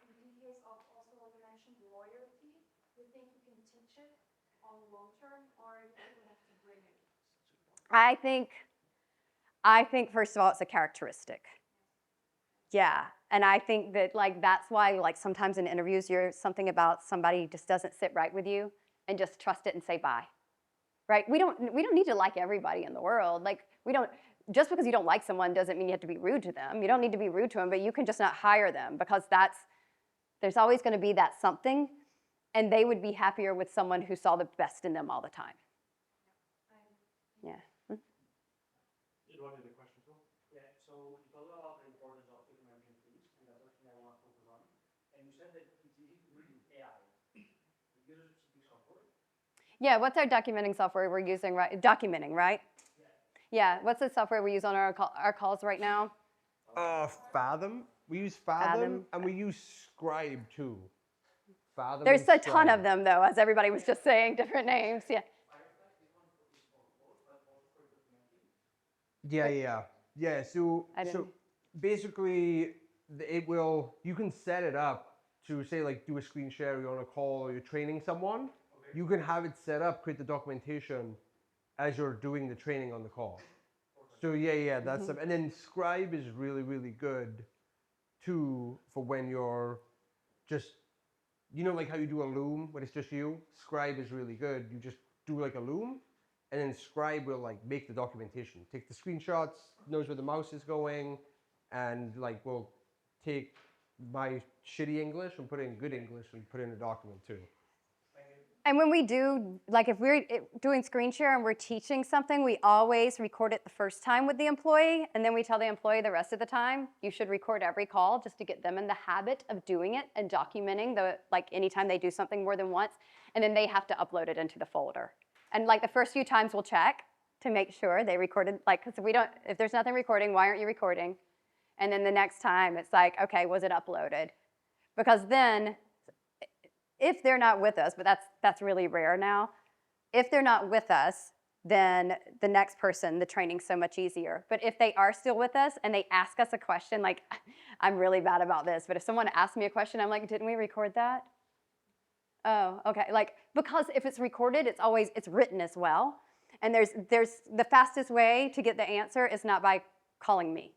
in the case of also what you mentioned, loyalty, do you think you can teach it on long term or you would have to bring it? I think first of all, it's a characteristic. Yeah, and I think that like that's why like sometimes in interviews you're something about somebody just doesn't sit right with you and just trust it and say bye. Right? We don't need to like everybody in the world. Like just because you don't like someone doesn't mean you have to be rude to them. You don't need to be rude to them, but you can just not hire them because there's always going to be that something and they would be happier with someone who saw the best in them all the time. Yeah. You wanted a question too? Yeah, so you talked about the importance of implementing tools, and that's something I want to focus on. And you said that it's easy to read AI. Could you give us some software? Yeah, what's our documenting software we're using, right? Documenting, right? Yeah, what's the software we use on our calls right now? Fathom. We use Fathom, and we use Scribe too. Fathom. There's and a ton Scribe. of them though, as everybody was just saying, different names. Yeah. Yeah. So basically, you can set it up to say like do a screen share, you're on a call, or you're training someone. Okay. You can have it set up, create the documentation as you're doing the training on the call. So that's and then Scribe is really, really good too for when you're just, you know, like how you do a loom when it's just you. Scribe is really good. You just do like a loom, and then Scribe will like make the documentation, take the screenshots, knows where the mouse is going, and like will take my shitty English and put in good English and put in a document too. And when we do, like if we're doing screen share and we're teaching something, we always record it the first time with the employee, and then we tell the employee the rest of the time, you should record every call just to get them in the habit of doing it and documenting like anytime they do something more than once, and then they have to upload it into the folder. And like the first few times we'll check to make sure they recorded, like, because if there's nothing recording, why aren't you recording? And then the next time it's like, okay, was it uploaded? Because then, if they're not with us, but that's really rare now, if they're not with us, then the next person, the training's so much easier. But if they are still with us and they ask us a question, like, I'm really bad about this, but if someone asks me a question, I'm like, didn't we record that? Oh, okay. Like, because if it's recorded, it's written as well. And there's the fastest way to get the answer is not by calling me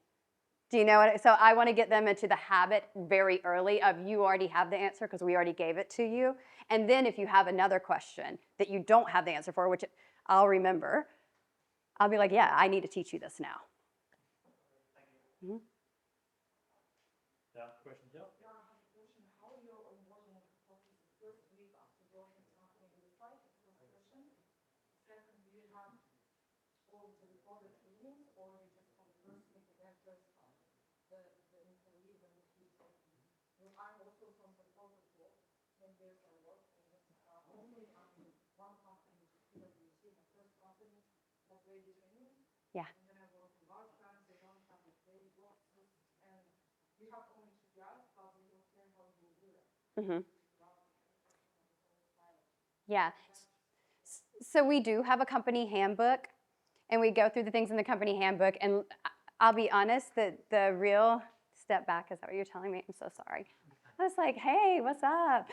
Do you know what? So I want to get them into the habit very early of you already have the answer because we already gave it to you. And then if you have another question that you don't have the answer for, which I'll remember, I'll be like, yeah, I need to teach you this now. Mm-hmm. Yeah, question here. Yeah, I have a question. How your onboarding process the first week after joining the company looks like? First question. Second, do you have all the recorded trainings, or you just for the first week again first the employee when he's working? Well, I'm also from the corporate world, 10 years I worked, and only one company, PwC, my first company, that really training. Yeah. And then I worked in large banks, they don't have like daily workforce, and you have only KPIs, but they don't care how you do it. Mm-hmm. Yeah. So we do have a company handbook, and we go through the things in the company handbook. And I'll be honest, the real step back, is that what you're telling me? I'm so sorry. I was like, hey, what's up?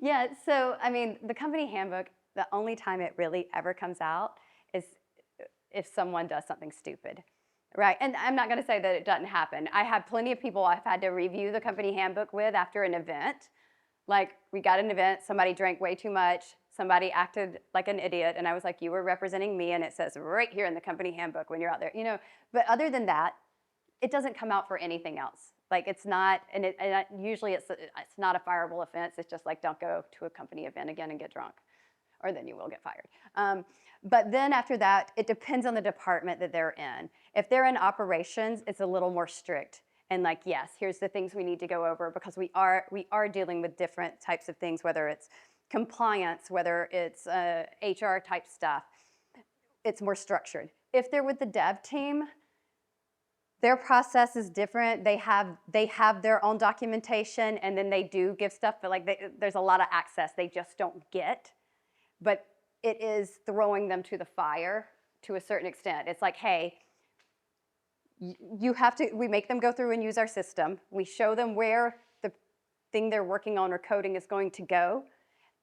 Yeah, so I mean, the company handbook, the only time it really ever comes out is if someone does something stupid. Right, and I'm not going to say that it doesn't happen. I have plenty of people I've had to review the company handbook with after an event. Like, we got an event, somebody drank way too much, somebody acted like an idiot, and I was like, you were representing me, and it says right here in the company handbook when you're out there, you know. But other than that, it doesn't come out for anything else. Like, it's not, usually it's not a fireable offense. It's just like, don't go to a company event again and get drunk, or then you will get fired. But then after that, it depends on the department that they're in. If they're in operations, it's a little more strict. And like, yes, here's the things we need to go over, because we are dealing with different types of things, whether it's compliance, whether it's HR type stuff. It's more structured. If they're with the dev team, their process is different. They have their own documentation, and then they do give stuff, but like there's a lot of access they just don't get. But it is throwing them to the fire to a certain extent. It's like, hey, you have to, we make them go through and use our system. We show them where the thing they're working on or coding is going to go,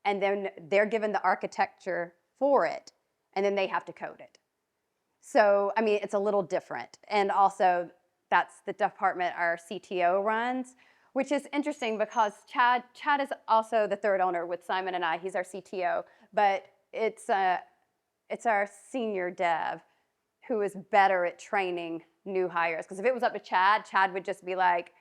and then they're given the architecture for it, and then they have to code it. So, I mean, it's a little different. And also, that's the department our CTO runs, which is interesting because Chad is also the third owner with Simon and I. He's our CTO, but it's our senior dev who is better at training new hires. Because if it was up to Chad would just be like,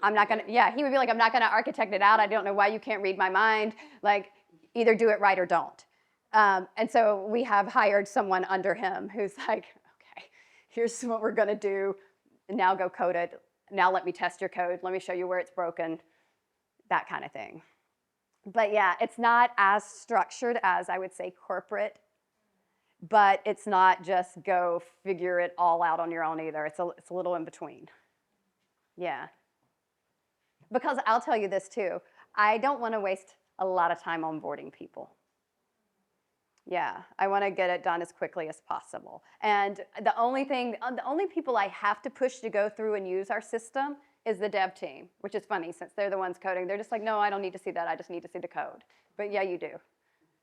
I'm not gonna, yeah, he would be like, I'm not gonna architect it out. I don't know why you can't read my mind. Like, either do it right or don't. And so we have hired someone under him who's like, okay, here's what we're gonna do. Now go code it. Now let me test your code. Let me show you where it's broken. That kind of thing. But yeah, it's not as structured as I would say corporate, but it's not just go figure it all out on your own either. It's a little in between. Yeah. Because I'll tell you this too, I don't want to waste a lot of time onboarding people. Yeah, I want to get it done as quickly as possible. And the only people I have to push to go through and use our system is the dev team, which is funny since they're the ones coding. They're just like, no, I don't need to see that. I just need to see the code. But yeah, you do.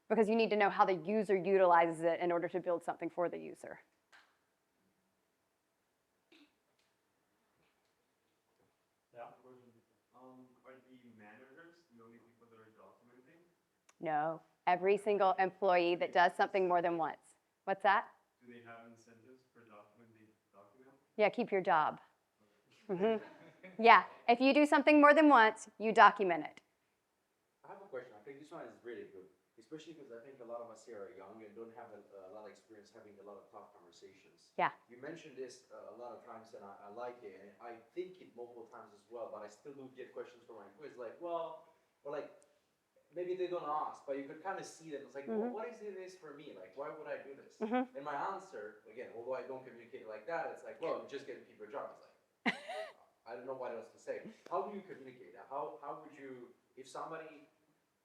Because you need to know how the user utilizes it in order to build something for the user. Yeah. Are the managers the only people that are documenting? No, every single employee that does something more than once. What's that? Do they have incentives for documenting the document? Yeah, keep your job. Mm-hmm. Yeah, if you do something more than once, you document it. I have a question. I think this one is really good, especially because I think a lot of us here are young and don't have a lot of experience having a lot of tough conversations. Yeah. You mentioned this a lot of times, and I like it, and I think it multiple times as well, but I still do get questions from my quiz, like, well, or like, maybe they don't ask, but you could kind of see them. It's like, well, what is this for me? Like, why would I do this? And my answer, again, although I don't communicate it like that, it's like, well, you're just getting people a job. It's like, I don't know what else to say. How do you communicate that? How would you, if somebody,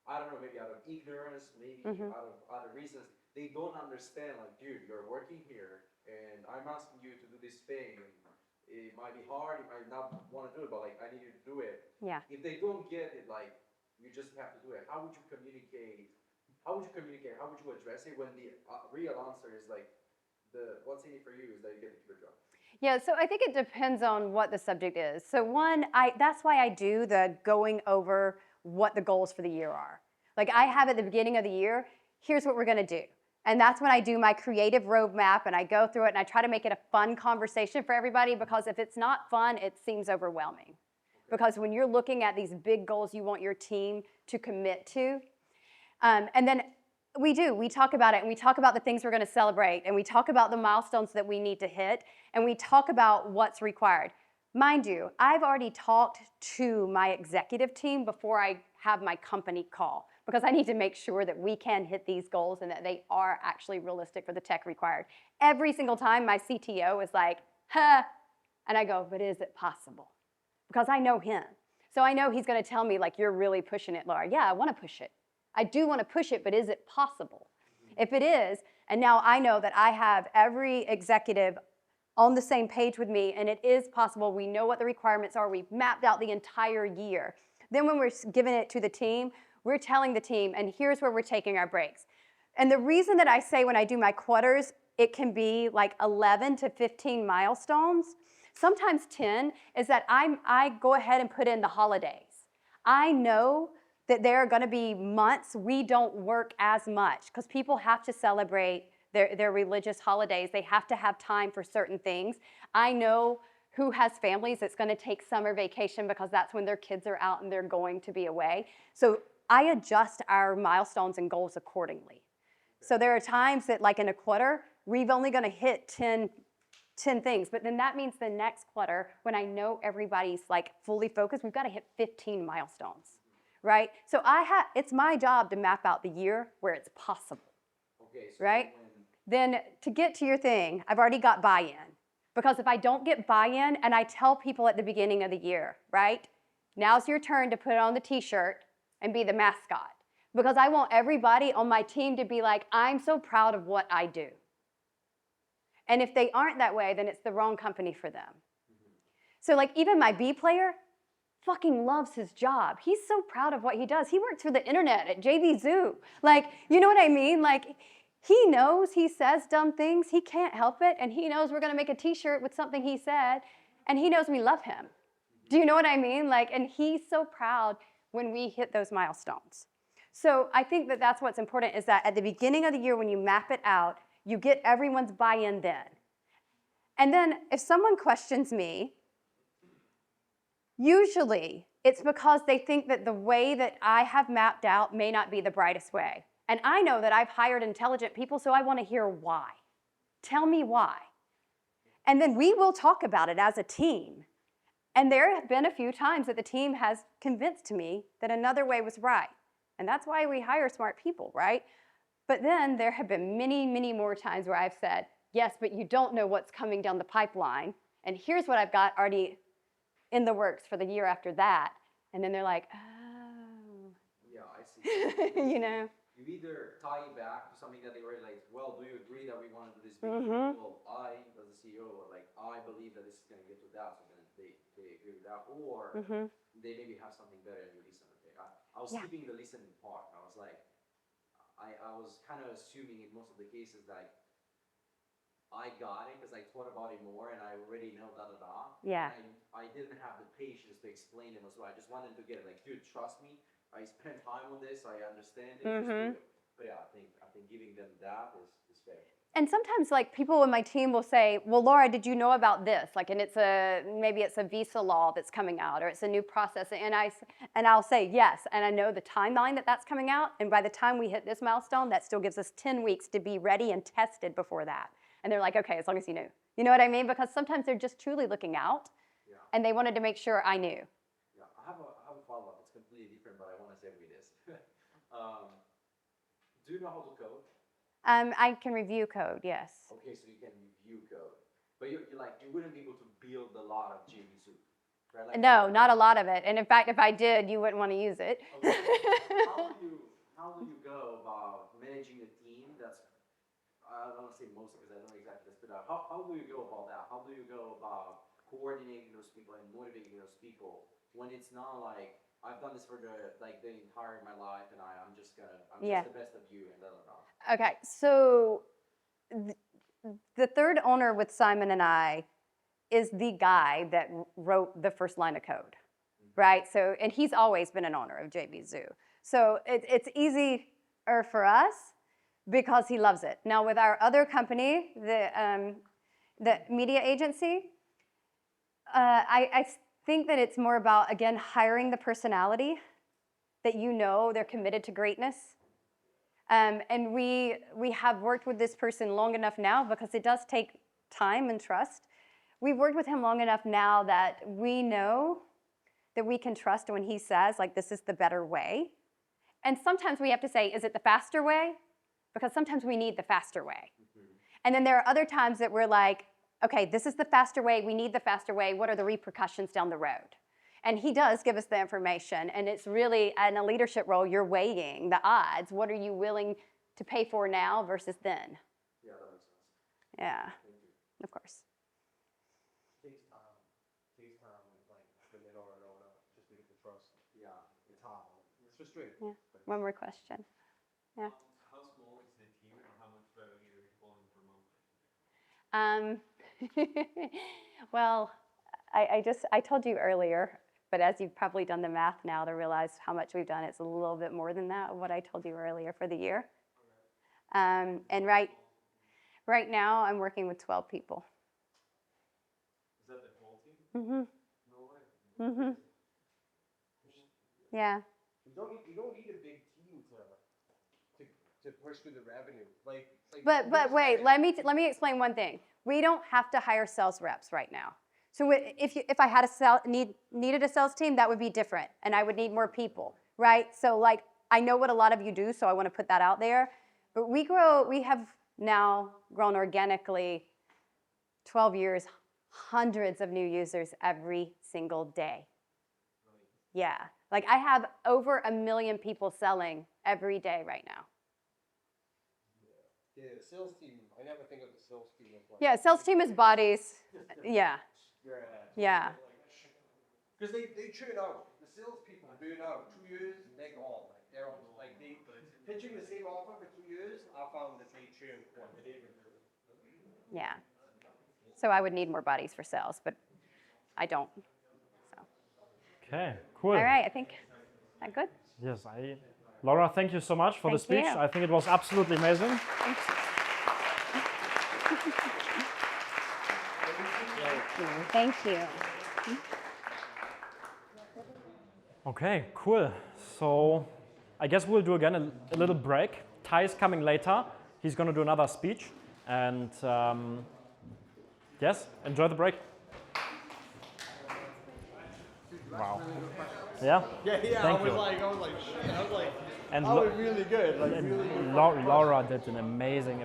I don't know, maybe out of ignorance, maybe out of other reasons, they don't understand, like, dude, you're working here, and I'm asking you to do this thing, and it might be hard, you might not want to do it, but like, I need you to do it. Yeah. If they don't get it, like, you just have to do it. How would you communicate? How would you communicate? How would you address it when the real answer is like, what's in it for you is that you get to keep your job. Yeah, so I think it depends on what the subject is. So one, that's why I do the going over what the goals for the year are. Like I have at the beginning of the year, here's what we're gonna do. And that's when I do my creative roadmap and I go through it and I try to make it a fun conversation for everybody, because if it's not fun, it seems overwhelming. Because when you're looking at these big goals you want your team to commit to, and then we talk about it, and we talk about the things we're going to celebrate, and we talk about the milestones that we need to hit, and we talk about what's required. Mind you, I've already talked to my executive team before I have my company call, because I need to make sure that we can hit these goals and that they are actually realistic for the tech required. Every single time my CTO is like, huh, and I go, but is it possible? Because I know him. So I know he's going to tell me, like, you're really pushing it, Laura. Yeah, I want to push it. I do want to push it, but is it possible? If it is, and now I know that I have every executive on the same page with me, and it is possible, we know what the requirements are, we've mapped out the entire year. Then when we're giving it to the team, we're telling the team, and here's where we're taking our breaks. And the reason that I say when I do my quarters, it can be like 11 to 15 milestones, sometimes 10, is that I go ahead and put in the holidays. I know that there are going to be months we don't work as much because people have to celebrate their religious holidays. They have to have time for certain things. I know who has families that's going to take summer vacation because that's when their kids are out and they're going to be away. So I adjust our milestones and goals accordingly. So there are times that, like in a quarter, we're only going to hit 10 things, but then that means the next quarter, when I know everybody's like fully focused, we've got to hit 15 milestones. Right? So it's my job to map out the year where it's possible. Okay, so right? Then to get to your thing, I've already got buy-in. Because if I don't get buy-in, and I tell people at the beginning of the year, right? Now's your turn to put on the t-shirt and be the mascot. Because I want everybody on my team to be like, I'm so proud of what I do. And if they aren't that way, then it's the wrong company for them. So like even my B player, fucking loves his job. He's so proud of what he does. He works for the internet at JVZoo. Like, you know what I mean? Like, he knows he says dumb things. He can't help it. And he knows we're going to make a t-shirt with something he said. And he knows we love him. Do you know what I mean? Like, and he's so proud when we hit those milestones. So I think that that's what's important, is that at the beginning of the year when you map it out, you get everyone's buy-in then. And then if someone questions me, usually, it's because they think that the way that I have mapped out may not be the brightest way. And I know that I've hired intelligent people, so I want to hear why. Tell me why. And then we will talk about it as a team. And there have been a few times that the team has convinced me that another way was right. And that's why we hire smart people, right? But then there have been many, many more times where I've said, yes, but you don't know what's coming down the pipeline. And here's what I've got already in the works for the year after that. And then they're like, oh. Yeah, I see. You know? You either tie it back to something that they were like, well, do you agree that we want to do this big Mm-hmm. Well, I, as a CEO, like, I believe that this is going to get to that, so then they agree with that. Or they maybe have something better and you listen. Okay, I was skipping the listening part. I was like, I was kind of assuming in most of the cases that I got it because I thought about it more and I already know da-da-da. Yeah. And I didn't have the patience to explain them as well. I just wanted to get it like, dude, trust me. I spent time on this. I understand it. Just do it. But yeah, I think giving them that is fair. And sometimes, like, people in my team will say, well, Laura, did you know about this? Like, and maybe it's a visa law that's coming out, or it's a new process. And I'll say, yes, and I know the timeline that's coming out. And by the time we hit this milestone, that still gives us 10 weeks to be ready and tested before that. And they're like, okay, as long as you knew. You know what I mean? Because sometimes they're just truly looking out, and they wanted to make sure I knew. Yeah, I have a follow-up. It's completely different, but I want to say with this. Do you know how to code? I can review code, yes. Okay, so you can review code. But you wouldn't be able to build a lot of JVZoo, right? Like, No, not a lot of it. And in fact, if I did, you wouldn't want to use it. Okay. How do you go about managing a team that's, I don't want to say most because I don't know exactly this, but how do you go about that? How do you go about coordinating those people and motivating those people when it's not like, I've done this for the entire of my life and I'm just the best of you and da da da. Okay, so the third owner with Simon and I is the guy that wrote the first line of code, right? So, and he's always been an owner of JVZoo. So it's easier for us because he loves it. Now with our other company, the media agency, I think that it's more about, again, hiring the personality that you know they're committed to greatness. And we have worked with this person long enough now, because it does take time and trust. We've worked with him long enough now that we know that we can trust when he says, like, this is the better way. And sometimes we have to say, is it the faster way? Because sometimes we need the faster way. And then there are other times that we're like, okay, this is the faster way, we need the faster way, what are the repercussions down the road? And he does give us the information, and it's really, in a leadership role, you're weighing the odds. What are you willing to pay for now versus then? Yeah, that makes sense. Yeah, Thank you. of course. Takes time. Takes time like when they don't know just to get the trust. Yeah. It's hard. It's frustrating. Yeah. One more question. Yeah. How small is the team, or how much revenue are you pulling per month? Well, I told you earlier, but as you've probably done the math now to realize how much we've done, it's a little bit more than that, what I told you earlier for the year. And right now, I'm working with 12 people. Is that the whole team? Mm-hmm. No way. Mm-hmm. Yeah. You don't need a big team to push through the revenue. But wait, let me explain one thing. We don't have to hire sales reps right now. So if I had needed a sales team, that would be different, and I would need more people, right? So like, I know what a lot of you do, so I want to put that out there. But we have now grown organically 12 years, hundreds of new users every single day. Yeah, like I have over 1 million people selling every day right now. Yeah, the sales team. I never think of the sales team as like. Yeah, sales team is bodies. Yeah. Yeah. Because they churn out. The salespeople burn out. 2 years, they're gone. Like they pitching the same offer for 2 years. I found that they churn quite. Yeah. So I would need more bodies for sales, but I don't. So. Okay, cool. All right, I think that good. Yes, Laura, thank you so much for the Thank speech. you. I think it was absolutely amazing. Thank you. Okay, cool. So I guess we'll do again a little break. Ty is coming later. He's going to do another speech. And yes, enjoy the break. Wow. Yeah? Yeah. Thank I was you. like, shit. I was like, And that was really good. Like, really good. Laura did an amazing